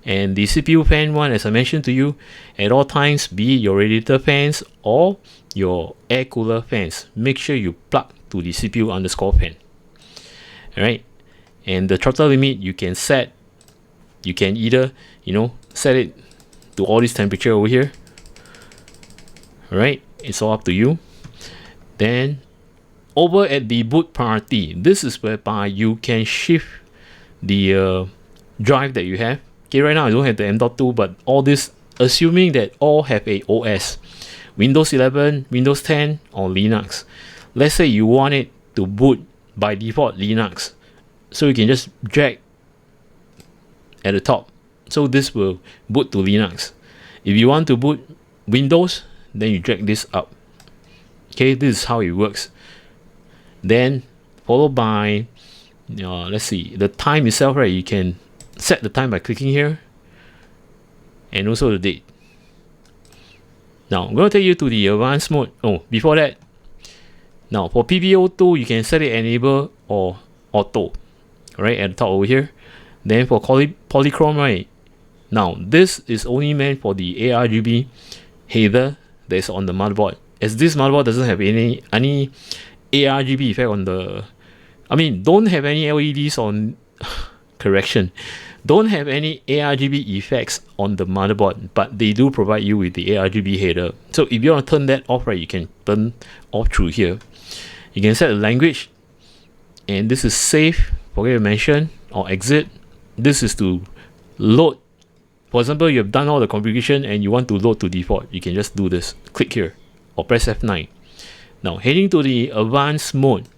And the CPU fan one, as I mentioned to you, at all times, be it your radiator fans or your air cooler fans, make sure you plug to the CPU underscore fan. Alright, and the throttle limit you can set, you can either, set it to all this temperature over here. Alright, it's all up to you. Then over at the boot priority, this is whereby you can shift the drive that you have. Okay, right now I don't have the M.2, but all this, assuming that all have a OS, Windows 11, Windows 10, or Linux. Let's say you want it to boot by default Linux, so you can just drag at the top, so this will boot to Linux. If you want to boot Windows, then you drag this up. Okay, this is how it works. Then followed by let's see, the time itself, right? You can set the time by clicking here, and also the date. Now I'm going to take you to the advanced mode. Oh, before that, now for PBO2, you can set it enable or auto, right, at the top over here. Then for polychrome, right, now this is only meant for the ARGB header that's on the motherboard, as this motherboard doesn't have any ARGB effect on the, don't have any LEDs on correction, don't have any ARGB effects on the motherboard, but they do provide you with the ARGB header. So if you want to turn that off, right, you can turn off through here. You can set the language, and this is save, forget to mention, or exit. This is to load. For example, you have done all the configuration and you want to load to default, you can just do this, click here or press F9. Now heading to the advanced mode.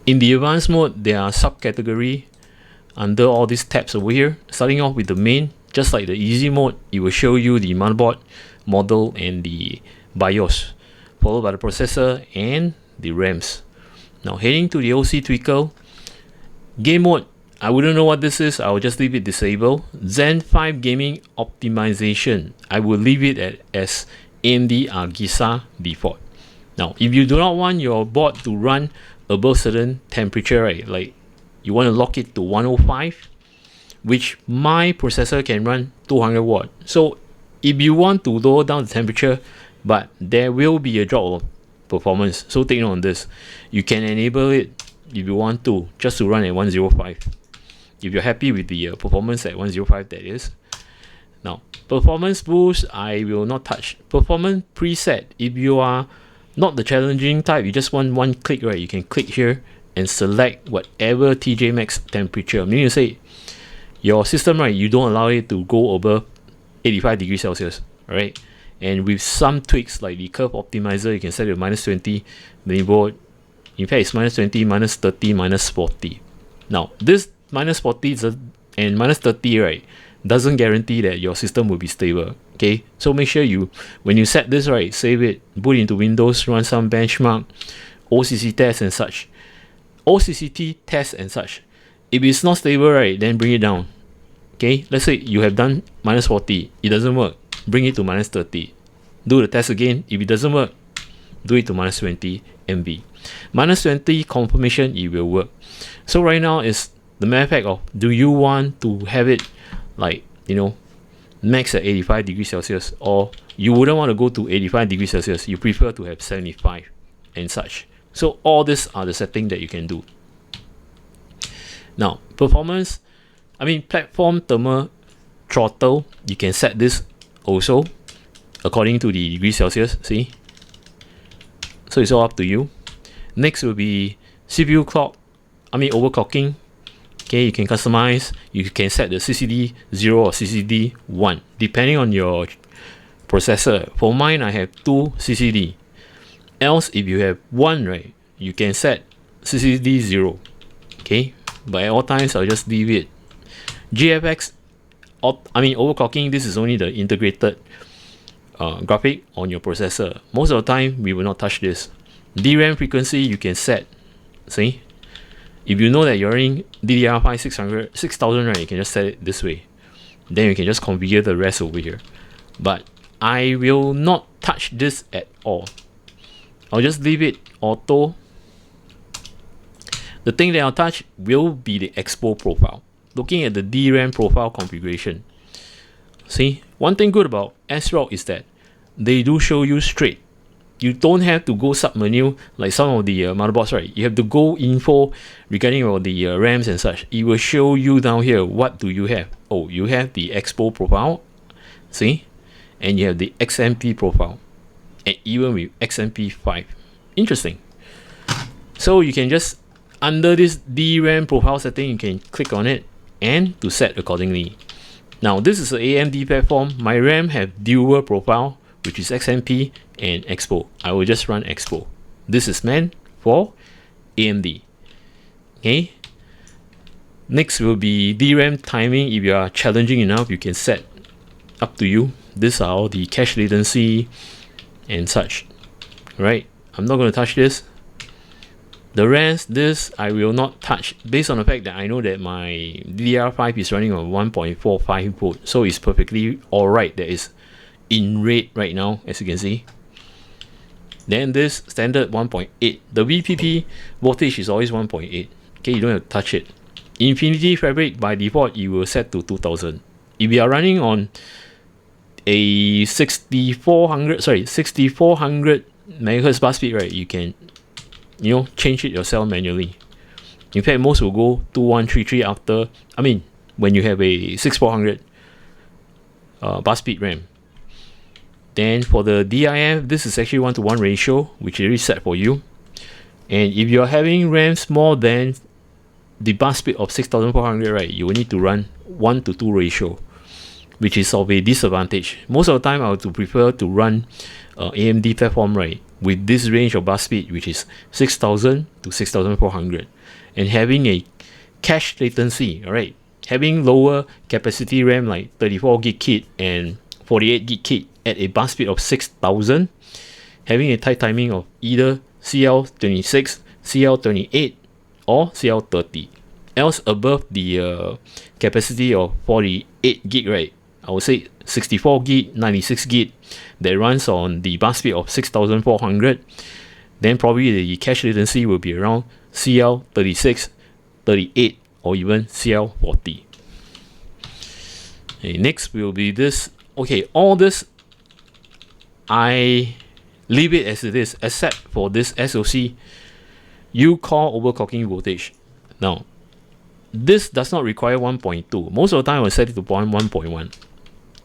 In the advanced mode, there are subcategory under all these tabs over here. Starting off with the main, just like the EZmode, it will show you the motherboard, model, and the BIOS, followed by the processor and the RAMs. Now heading to the OC Tweaker, game mode, I wouldn't know what this is, I will just leave it disabled. Zen 5 gaming optimization, I will leave it as AMD Argisa default. Now if you do not want your board to run above certain temperature, right, like you want to lock it to 105, which my processor can run 200 watt. So if you want to lower down the temperature, but there will be a drop of performance, so take note on this. You can enable it if you want to, just to run at 105. If you're happy with the performance at 105, that is. Now performance boost, I will not touch. Performance preset, if you are not the challenging type, you just want one click, right, you can click here and select whatever TJ max temperature. Meaning to say your system, right, you don't allow it to go above 85 degrees Celsius, right? And with some tweaks like the curve optimizer, you can set it to -20, mainboard, in fact it's -20, -30, -40. Now this -40 and -30, right, doesn't guarantee that your system will be stable. Okay, so make sure you, when you set this, right, save it, boot into Windows, run some benchmark, OCC test and such. OCCT test and such. If it's not stable, right, then bring it down. Okay, let's say you have done -40, it doesn't work, bring it to -30. Do the test again. If it doesn't work, do it to -20 MB. -20 confirmation it will work. So right now is the matter of fact of, do you want to have it like, max at 85 degrees Celsius, or you wouldn't want to go to 85 degrees Celsius, you prefer to have 75 and such. So all these are the settings that you can do. Now performance, platform thermal throttle, you can set this also according to the degrees Celsius, see? So it's all up to you. Next will be CPU clock, overclocking. Okay, you can customize, you can set the CCD 0 or CCD 1 depending on your processor. For mine, I have 2 CCD. Else, if you have 1, right, you can set CCD 0. Okay, but at all times I'll just leave it. GFX, overclocking, this is only the integrated graphic on your processor. Most of the time we will not touch this. DRAM frequency you can set. See, if you know that you're in DDR5 6000, right, you can just set it this way. Then you can just configure the rest over here. But I will not touch this at all. I'll just leave it auto. The thing that I'll touch will be the expo profile. Looking at the DRAM profile configuration. See, one thing good about ASRock is that they do show you straight. You don't have to go sub-menu like some of the motherboards, right? You have to go info regarding about the RAMs and such. It will show you down here, what do you have? Oh, you have the expo profile, see? And you have the XMP profile, and even with XMP5. interesting. So you can just, under this DRAM profile setting, you can click on it and to set accordingly. Now this is an AMD platform. My RAM have dual profile, which is XMP and Expo. I will just run Expo. This is meant for AMD. Okay. Next will be DRAM timing. If you are challenging enough, you can set up to you. These are all the cache latency and such. Right. I'm not going to touch this. The rest, this I will not touch, based on the fact that I know that my DDR5 is running on 1.45 volt, so it's perfectly alright. That is in red right now, as you can see. Then this standard 1.8. The VPP voltage is always 1.8. Okay, you don't have to touch it. Infinity Fabric by default you will set to 2000. If you are running on a 6400 megahertz bus speed, right, you can change it yourself manually. In fact, most will go 2133 after, when you have a 6400 bus speed RAM. Then for the DIF, this is actually 1:1 ratio, which is set for you. And if you're having RAMs more than the bus speed of 6400, right, you will need to run 1:2 ratio, which is of a disadvantage. Most of the time, I would prefer to run AMD platform, right, with this range of bus speed, which is 6000 to 6400, and having a cache latency, alright, having lower capacity RAM like 34 gig kit and 48 gig kit at a bus speed of 6000, having a tight timing of either CL26, CL28, or CL30. Else above the capacity of 48 gig, right, I would say 64 gig, 96 gig that runs on the bus speed of 6400, then probably the cache latency will be around CL36, 38, or even CL40. Okay, next will be this. Okay, all this I leave it as it is, except for this SoC U-Core overclocking voltage. Now, this does not require 1.2. Most of the time I will set it to 1.1.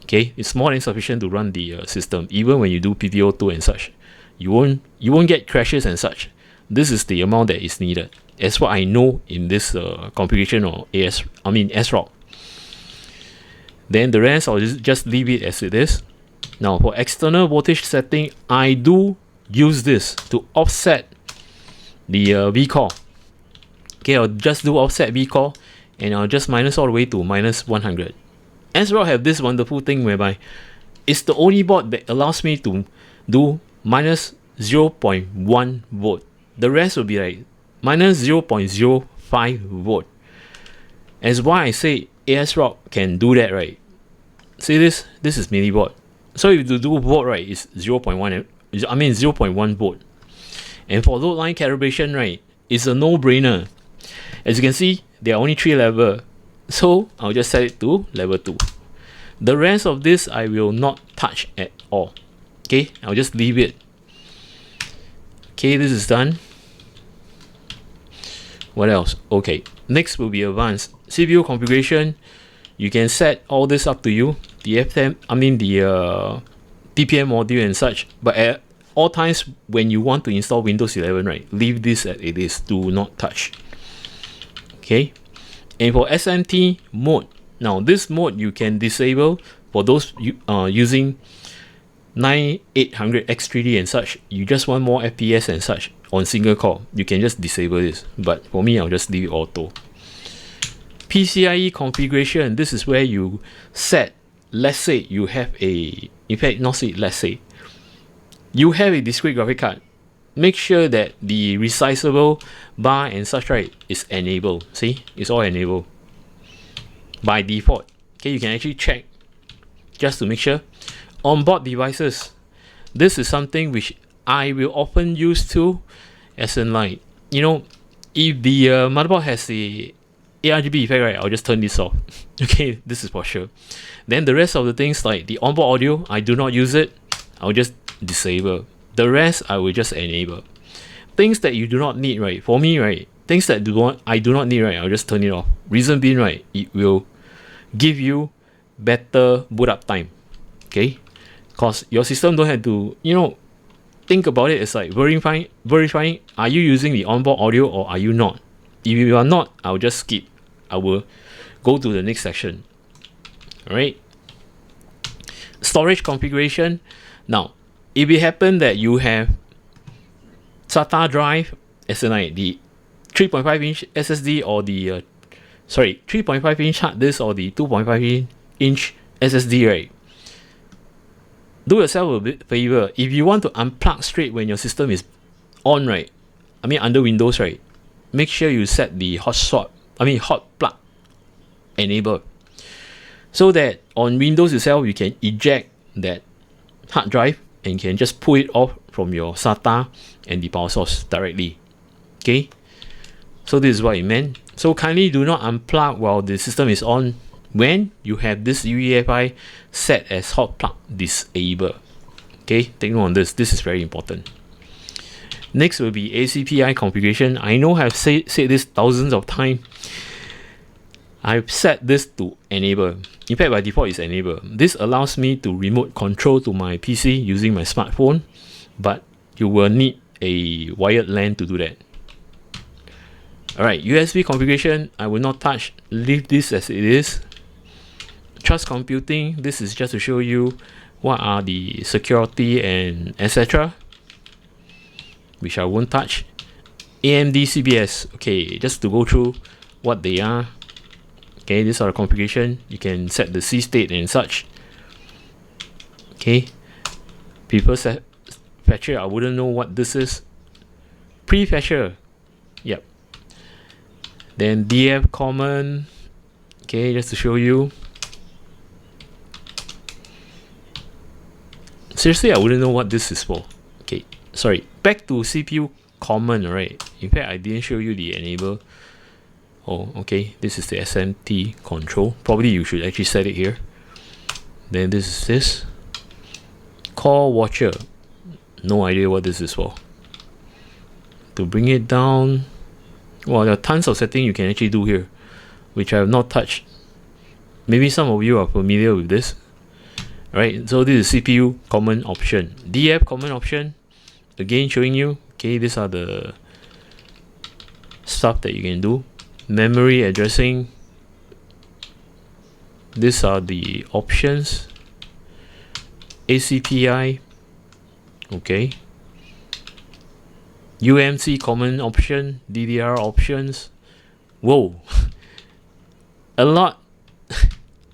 Okay, it's more than sufficient to run the system. Even when you do PPO2 and such, you won't get crashes and such. This is the amount that is needed. As what I know in this configuration of ASRock. Then the rest I'll just leave it as it is. Now for external voltage setting, I do use this to offset the V-core. Okay, I'll just do offset V-core and I'll just minus all the way to minus 100. ASRock have this wonderful thing whereby it's the only board that allows me to do minus 0.1 volt. The rest will be like minus 0.05 volt. As why I say ASRock can do that, right? See this? This is mini board. So if you do volt, right, it's 0.1 volt. And for load line calibration, right, it's a no-brainer. As you can see, there are only 3 levels. So I'll just set it to level 2. The rest of this I will not touch at all. Okay, I'll just leave it. Okay, this is done. What else? Okay, next will be advanced CPU configuration. You can set all this up to you. The TPM module and such. But at all times when you want to install Windows 11, right, leave this as it is. Do not touch. Okay. And for SMT mode, now this mode you can disable for those using 9800X3D and such. You just want more FPS and such on single core, you can just disable this. But for me, I'll just leave it auto. PCI-E configuration, this is where you set, let's say you have a, in fact not say, let's say you have a discrete graphic card. Make sure that the resizable bar and such, right, is enabled. See, it's all enabled by default. Okay, you can actually check just to make sure. Onboard devices, this is something which I will often use too, as in like, if the motherboard has a ARGB effect, right, I'll just turn this off. Okay, this is for sure. Then the rest of the things like the onboard audio, I do not use it. I'll just disable. The rest I will just enable. Things that you do not need, right? For me, right, things that I do not need, right, I'll just turn it off. Reason being, right, it will give you better boot up time. Okay, because your system don't have to, think about it as like verifying are you using the onboard audio or are you not. If you are not, I'll just skip. I will go to the next section. Alright, storage configuration. Now if it happen that you have SATA drive, as in like the 3.5 inch SSD or the 3.5 inch hard disk or the 2.5 inch SSD, right, do yourself a bit favor. If you want to unplug straight when your system is on, right, I mean under Windows, right, make sure you set the hot plug enable, so that on Windows itself you can eject that hard drive and can just pull it off from your SATA and the power source directly. Okay, so this is what it meant. So kindly do not unplug while the system is on when you have this UEFI set as hot plug disable. Okay, take note on this. This is very important. Next will be ACPI configuration. I know I've said this thousands of times. I've set this to enable. In fact, by default, it's enable. This allows me to remote control to my PC using my smartphone, but you will need a wired LAN to do that. Alright, USB configuration, I will not touch. Leave this as it is. Trust computing, this is just to show you what are the security and etc., which I won't touch. AMD CBS, okay, just to go through what they are. Okay, these are the configuration. You can set the C state and such. Okay, people set fetcher, I wouldn't know what this is. Prefetcher, yep. Then DF common, okay, just to show you. Seriously, I wouldn't know what this is for. Okay, sorry, back to CPU common, right? In fact, I didn't show you the enable. Oh, okay, this is the SMT control. Probably you should actually set it here. Then this is this. Core watcher. No idea what this is for. To bring it down, well, there are tons of settings you can actually do here, which I have not touched. Maybe some of you are familiar with this. Right, so this is CPU common option. DF common option, again showing you, okay, these are the stuff that you can do. Memory addressing, these are the options. ACPI, okay. UMC common option, DDR options. Whoa, a lot.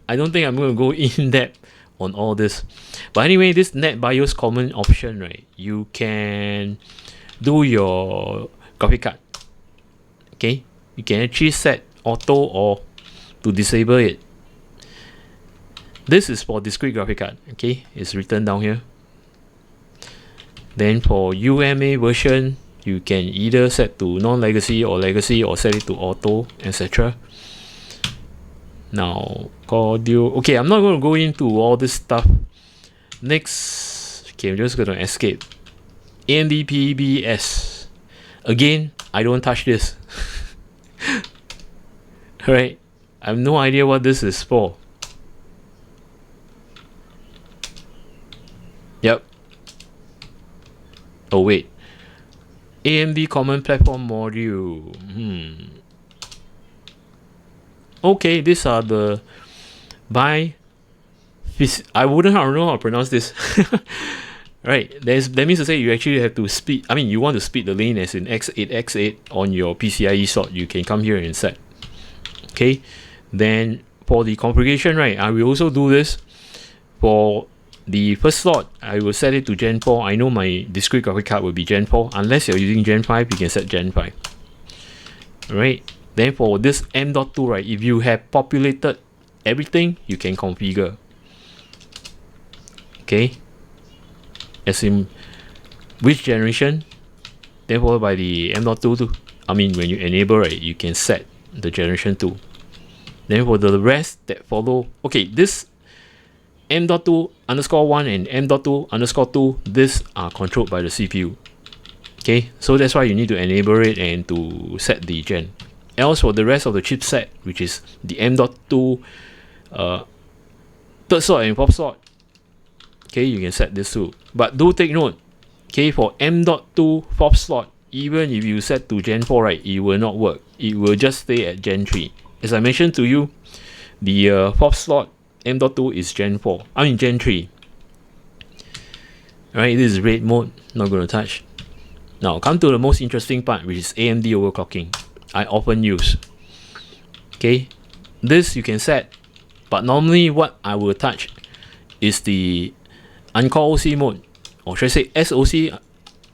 I don't think I'm going to go in depth on all this, but anyway, this NetBIOS common option, right, you can do your graphic card. Okay, you can actually set auto or to disable it. This is for discrete graphic card. Okay, it's written down here. Then for UMA version, you can either set to non-legacy or legacy, or set it to auto, etc. Now, Cordio. Okay, I'm not going to go into all this stuff. Next, okay, I'm just going to escape. AMD PBS. Again, I don't touch this. Alright, I have no idea what this is for. Yep. Oh wait. AMD Common Platform Module. Okay, these are the I wouldn't know how to pronounce this. Right, that means to say you actually have to speed. I mean, you want to speed the lane as in X8 on your PCI-E slot. You can come here and set. Okay, then for the configuration, right, I will also do this. For the first slot, I will set it to Gen 4. I know my discrete graphic card will be Gen 4. Unless you're using Gen 5, you can set Gen 5. Alright, then for this M.2, right, if you have populated everything, you can configure. Okay, as in which generation, then followed by the M.2 too. I mean, when you enable, right, you can set the generation 2. Then for the rest that follow, okay, this M.2_1 and M.2_2, these are controlled by the CPU. Okay, so that's why you need to enable it and to set the gen. Else for the rest of the chipset, which is the M.2 third slot and fourth slot, okay, you can set this too. But do take note, Okay, for M.2 fourth slot, even if you set to Gen 4, right, it will not work. It will just stay at Gen 3. As I mentioned to you, the fourth slot M.2 is Gen 4. I mean Gen 3. Alright, this is RAID mode. Not going to touch. Now, come to the most interesting part, which is AMD overclocking. I often use. Okay, this you can set, but normally what I will touch is the Uncall OC mode, or should I say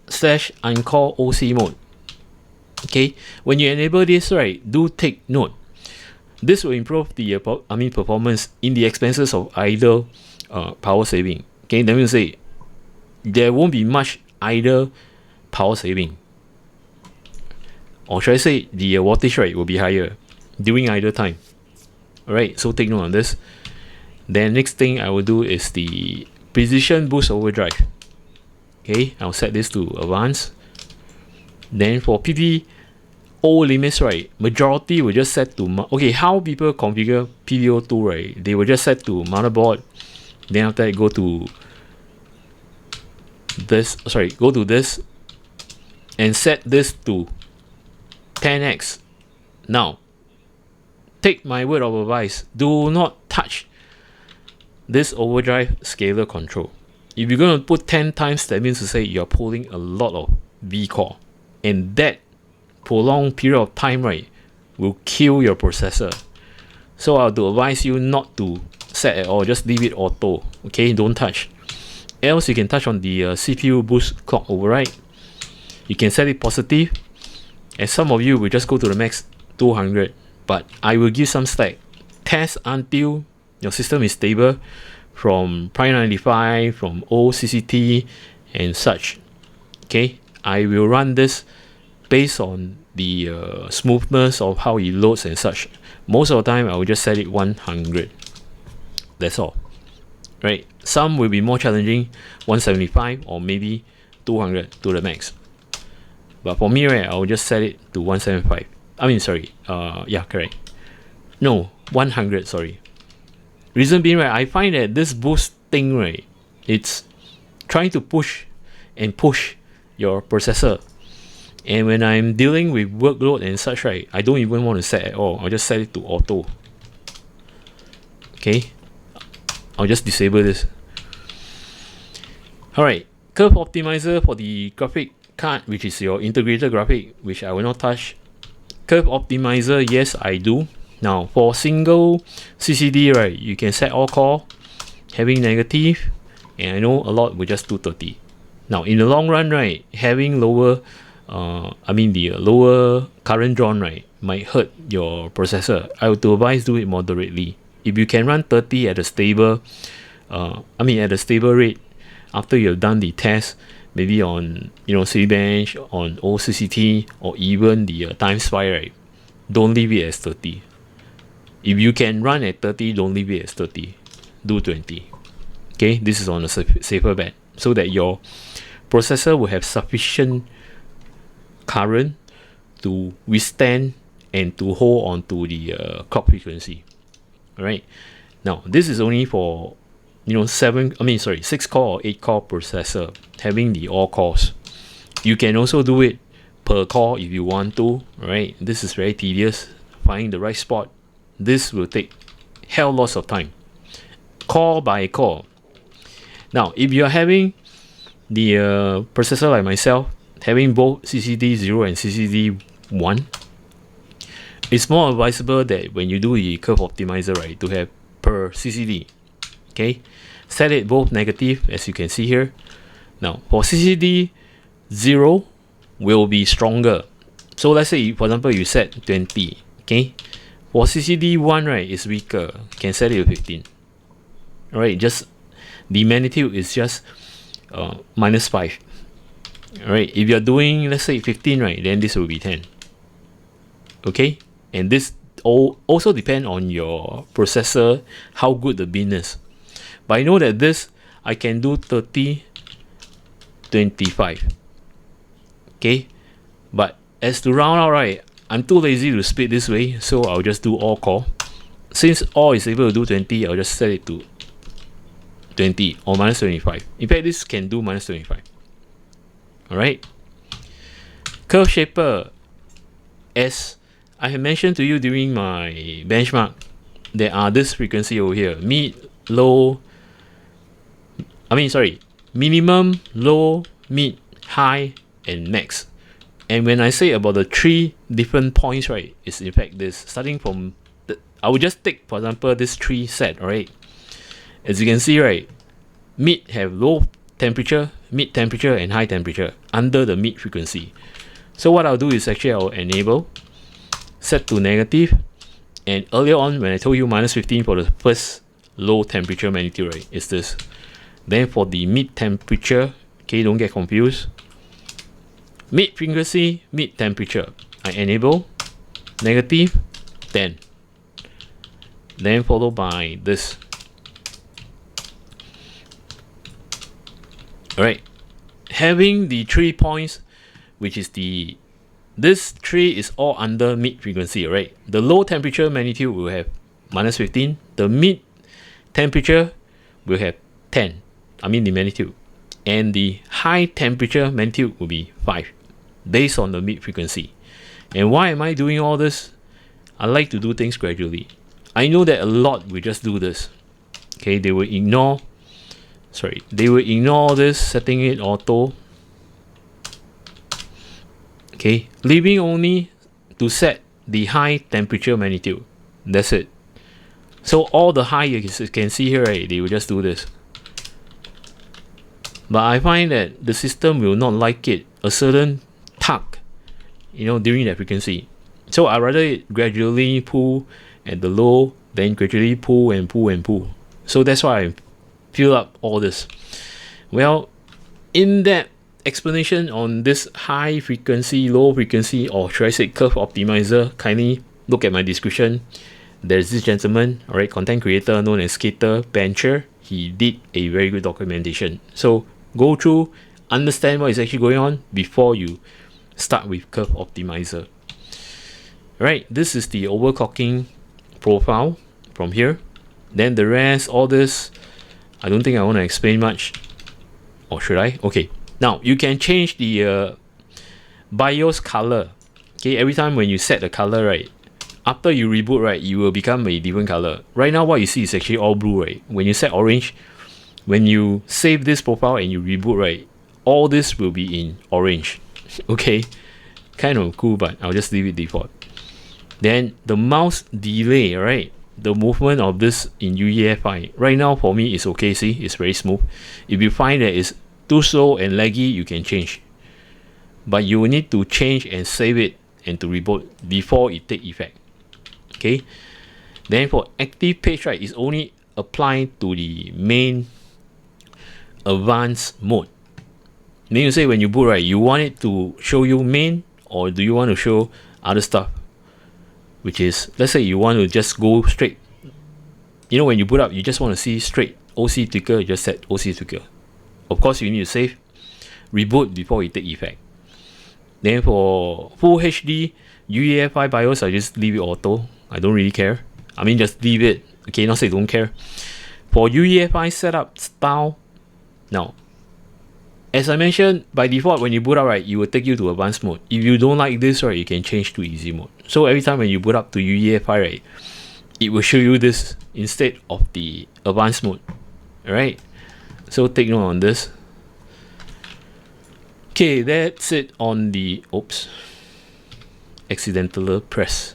SOC/Uncall OC mode. Okay, when you enable this, right, do take note. This will improve the performance in the expenses of idle power saving. Okay, that means say there won't be much idle power saving, or should I say the wattage rate will be higher during idle time. Alright, so take note on this. Then next thing I will do is the precision boost overdrive. Okay, I'll set this to advanced. Then for PVO limits, right, majority will just set to okay, how people configure PVO2, right, they will just set to motherboard. Then after that go to this, and set this to 10x. Now, take my word of advice, do not touch this overdrive scalar control. If you're going to put 10 times, that means to say you're pulling a lot of V-core, and that prolonged period of time, right, will kill your processor. So I'll advise you not to set at all, just leave it auto. Okay, don't touch. Else you can touch on the CPU boost clock override. You can set it positive, and some of you will just go to the max 200, but I will give some slack. Test until your system is stable from Prime 95, from old CCT and such. Okay, I will run this based on the smoothness of how it loads and such. Most of the time I will just set it 100. That's all. Right, some will be more challenging, 175 or maybe 200 to the max. But for me, right, I will just set it to 175. I mean, sorry, yeah, correct. No, 100, sorry. Reason being, right, I find that this boost thing, right, it's trying to push your processor. And when I'm dealing with workload and such, right, I don't even want to set at all. I'll just set it to auto. Okay, I'll just disable this. Alright, curve optimizer for the graphic card, which is your integrated graphic, which I will not touch. Curve optimizer, yes, I do. Now, for single CCD, right, you can set all core, having negative, and I know a lot will just 230. Now, in the long run, right, having lower, the lower current drawn, right, might hurt your processor. I would advise do it moderately. If you can run 30 at a stable, at a stable rate, after you've done the test, maybe on Cinebench, on OCCT, or even the Times 5, right, don't leave it as 30. If you can run at 30, don't leave it as 30. Do 20. Okay, this is on a safer bet, so that your processor will have sufficient current to withstand and to hold on to the clock frequency. Alright, now this is only for 6 core or 8 core processor having the all cores. You can also do it per core if you want to. Right, this is very tedious, finding the right spot. This will take hell lots of time, core by core. Now, if you are having the processor like myself, having both CCD 0 and CCD 1, it's more advisable that when you do the curve optimizer, right, to have per CCD. Okay, set it both negative, as you can see here. Now, for CCD 0 will be stronger. So let's say, for example, you set 20. Okay, for CCD 1, right, is weaker. Can set it to 15. Alright, just the magnitude is just -5. Alright, if you're doing, let's say, 15, right, then this will be 10. Okay, and this also depend on your processor, how good the bin is. But I know that this I can do 30, 25. Okay, but as to round out, right, I'm too lazy to split this way, so I'll just do all core. Since all is able to do 20, I'll just set it to 20 or -25. In fact, this can do -25. Alright. Curve shaper, as I have mentioned to you during my benchmark, there are this frequency over here, minimum, low, mid, high, and max. And when I say about the 3 different points, right, it's in fact this, starting from I will just take, for example, this 3 set, alright. As you can see, right, mid have low temperature, mid temperature, and high temperature under the mid frequency. So what I'll do is actually I'll enable, set to negative, and earlier on when I told you minus 15 for the first low temperature magnitude, right, it's this. Then for the mid temperature, okay, don't get confused. Mid frequency, mid temperature, I enable negative 10. Then followed by this. Alright, having the 3 points, which is this 3 is all under mid frequency, right? The low temperature magnitude will have minus 15. The mid temperature will have 10. I mean the magnitude. And the high temperature magnitude will be 5, based on the mid frequency. And why am I doing all this? I like to do things gradually. I know that a lot will just do this. Okay, they will ignore this, setting it auto. Okay, leaving only to set the high temperature magnitude. That's it. So all the high you can see here, right, they will just do this. But I find that the system will not like it, a certain tug, during that frequency. So I rather gradually pull at the low, then gradually pull and pull and pull. So that's why I fill up all this. Well, in that explanation on this high frequency, low frequency, or should I say curve optimizer, kindly look at my description. There's this gentleman, alright, content creator known as Skater Bencher. He did a very good documentation. So go through, understand what is actually going on before you start with curve optimizer. Right, this is the overclocking profile from here. Then the rest, all this, I don't think I want to explain much. Or should I? Okay. Now you can change the BIOS color. Okay, every time when you set the color, right, after you reboot, right, you will become a different color. Right now what you see is actually all blue, right? When you set orange, when you save this profile and you reboot, right, all this will be in orange. Okay, kind of cool, but I'll just leave it default. Then the mouse delay, right, the movement of this in UEFI right now for me is okay. See, it's very smooth. If you find that it's too slow and laggy, you can change, but you will need to change and save it and to reboot before it take effect. Okay, then for active page, right, it's only applied to the main advanced mode. Then you say when you boot, right, you want it to show you main, or do you want to show other stuff, which is, let's say you want to just go straight, when you boot up, you just want to see straight OC tweaker, you just set OC tweaker. Of course you need to save, reboot before it take effect. Then for full HD UEFI BIOS, I just leave it auto. I don't really care. I mean, just leave it. Okay, not say don't care. For UEFI setup style, now, as I mentioned, by default when you boot up, right, it will take you to advanced mode. If you don't like this, right, you can change to EZmode. So every time when you boot up to UEFI, right, it will show you this instead of the advanced mode. Alright, so take note on this. Okay, that's it on the accidental press.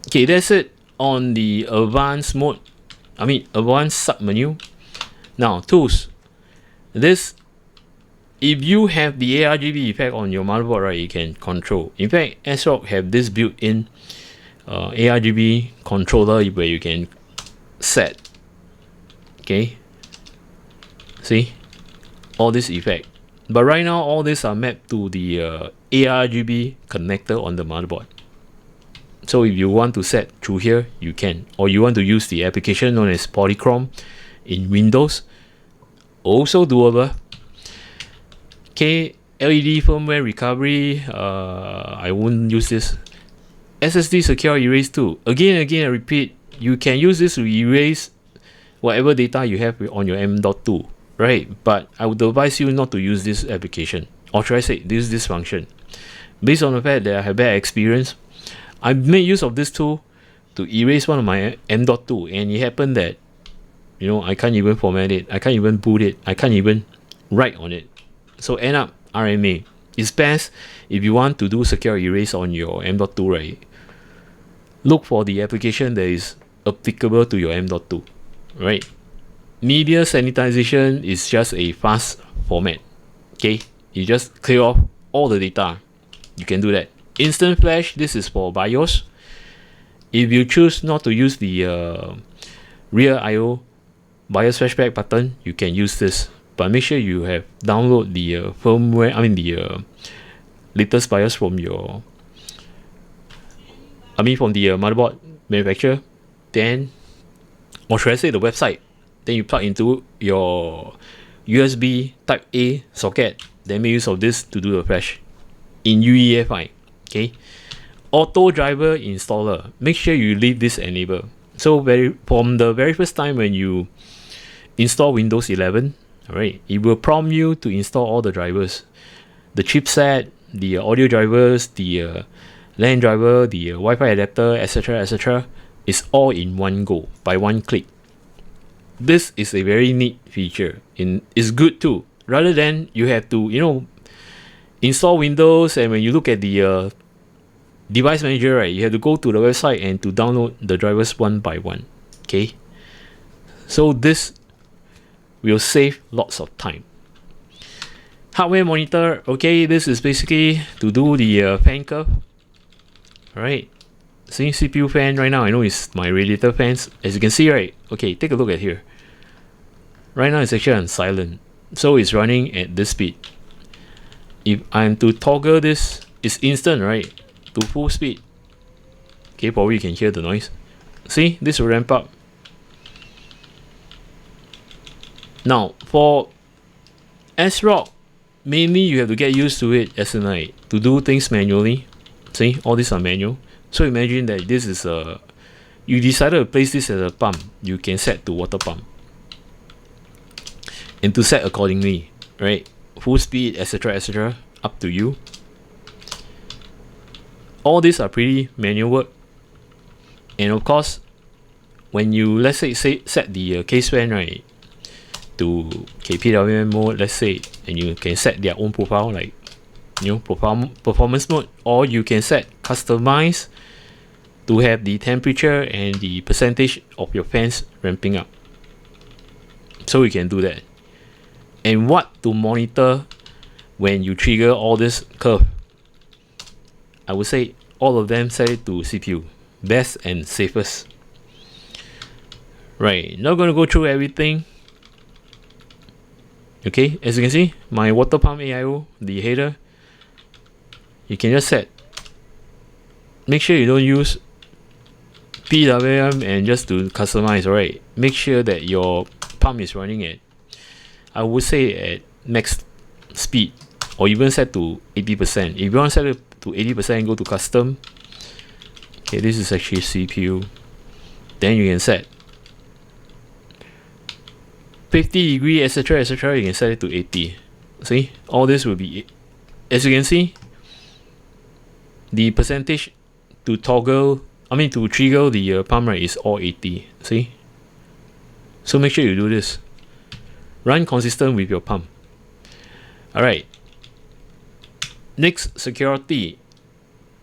Okay, that's it on the advanced mode. Advanced sub menu. Now tools. This, if you have the ARGB effect on your motherboard, right, you can control. In fact, ASRock have this built-in ARGB controller where you can set. Okay, see all this effect. But right now, all these are mapped to the ARGB connector on the motherboard. So if you want to set through here, you can. Or you want to use the application known as Polychrome in Windows, also doable. Okay, LED firmware recovery, I won't use this. SSD secure erase too. Again, I repeat, you can use this to erase whatever data you have on your M.2. right? But I would advise you not to use this application, or should I say this function. Based on the fact that I have bad experience, I made use of this tool to erase one of my M.2, and it happened that, you know, I can't even format it, I can't even boot it, I can't even write on it. So end up RMA. It's best if you want to do secure erase on your M.2, right? Look for the application that is applicable to your M.2, right? Media sanitization is just a fast format. Okay, you just clear off all the data. You can do that. Instant flash, this is for BIOS. If you choose not to use the rear IO BIOS flashback button, you can use this. But make sure you have download the firmware, the latest BIOS from your, from the motherboard manufacturer. Then, or should I say the website? Then you plug into your USB Type A socket. Then make use of this to do the flash in UEFI. Okay. Auto driver installer. Make sure you leave this enabled. So from the very first time when you install Windows 11, alright, it will prompt you to install all the drivers, the chipset, the audio drivers, the LAN driver, the Wi-Fi adapter, etc. It's all in one go by one click. This is a very neat feature. It's good too. Rather than you have to, install Windows, and when you look at the device manager, right, you have to go to the website and to download the drivers one by one. Okay, so this will save lots of time. Hardware monitor. Okay, this is basically to do the fan curve. Alright, seeing CPU fan right now, I know it's my radiator fans, as you can see, right? Okay, take a look at here. Right now it's actually on silent, so it's running at this speed. If I'm to toggle this, it's instant, right, to full speed. Okay, probably you can hear the noise. See, this will ramp up. Now for ASRock, mainly you have to get used to it as in like to do things manually. See, all these are manual. So imagine that this is you decided to place this as a pump, you can set to water pump and to set accordingly, right? Full speed, etc, up to you. All these are pretty manual work. And of course, when you, let's say set the case fan, right, to PWM mode, let's say, and you can set their own profile, like performance mode, or you can set customize to have the temperature and the percentage of your fans ramping up. So you can do that. And what to monitor when you trigger all this curve? I would say all of them set it to CPU, best and safest. Right, not gonna go through everything. Okay, as you can see, my water pump AIO, the header, you can just set. Make sure you don't use PWM and just to customize, alright? Make sure that your pump is running at, I would say, at max speed, or even set to 80%. If you want to set it to 80%, go to custom. Okay, this is actually CPU. Then you can set 50 degree, etc, you can set it to 80. See, all this will be, as you can see, the percentage to toggle, to trigger the pump, right, is all 80. See, so make sure you do this. Run consistent with your pump. Alright, next, security.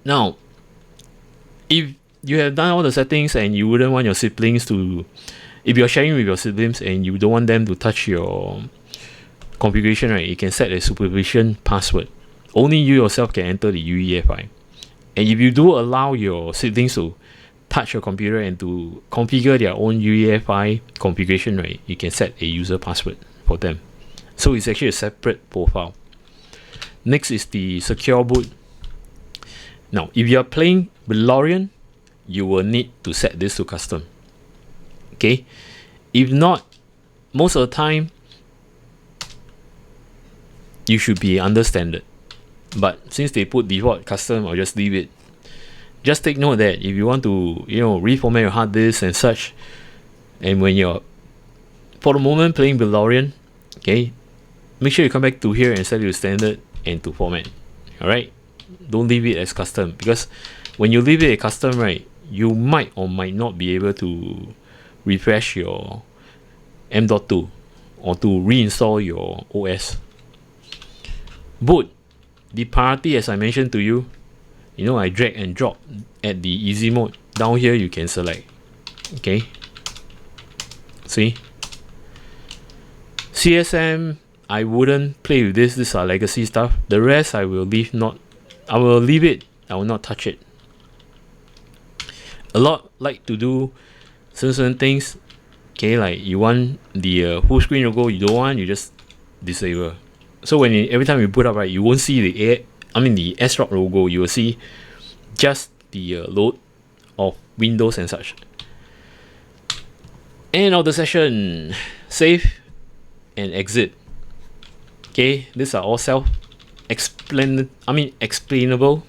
Now, if you have done all the settings and you wouldn't want your siblings to, if you're sharing with your siblings and you don't want them to touch your configuration, right, you can set a supervision password. Only you yourself can enter the UEFI. And if you do allow your siblings to touch your computer and to configure their own UEFI configuration, right, you can set a user password for them. So it's actually a separate profile. Next is the secure boot. Now, if you are playing with Lorian, you will need to set this to custom. Okay, if not, most of the time you should be under standard. But since they put default custom, I'll just leave it. Just take note that if you want to, reformat your hard disk and such, and when you're, for the moment, playing Valorian, Okay, make sure you come back to here and set it to standard and to format. Alright, don't leave it as custom, because when you leave it as custom, right, you might or might not be able to refresh your M.2 or to reinstall your OS. Boot, the priority, as I mentioned to you, I drag and drop at the EZmode. Down here you can select. Okay, see, CSM, I wouldn't play with this. These are legacy stuff. The rest I will leave it. I will not touch it. A lot like to do certain things. Okay, like you want the full screen logo, you don't want, you just disable. So when every time you put up, right, you won't see the ASRock logo. You will see just the load of Windows and such. End of the session. Save and exit. Okay, these are all explainable.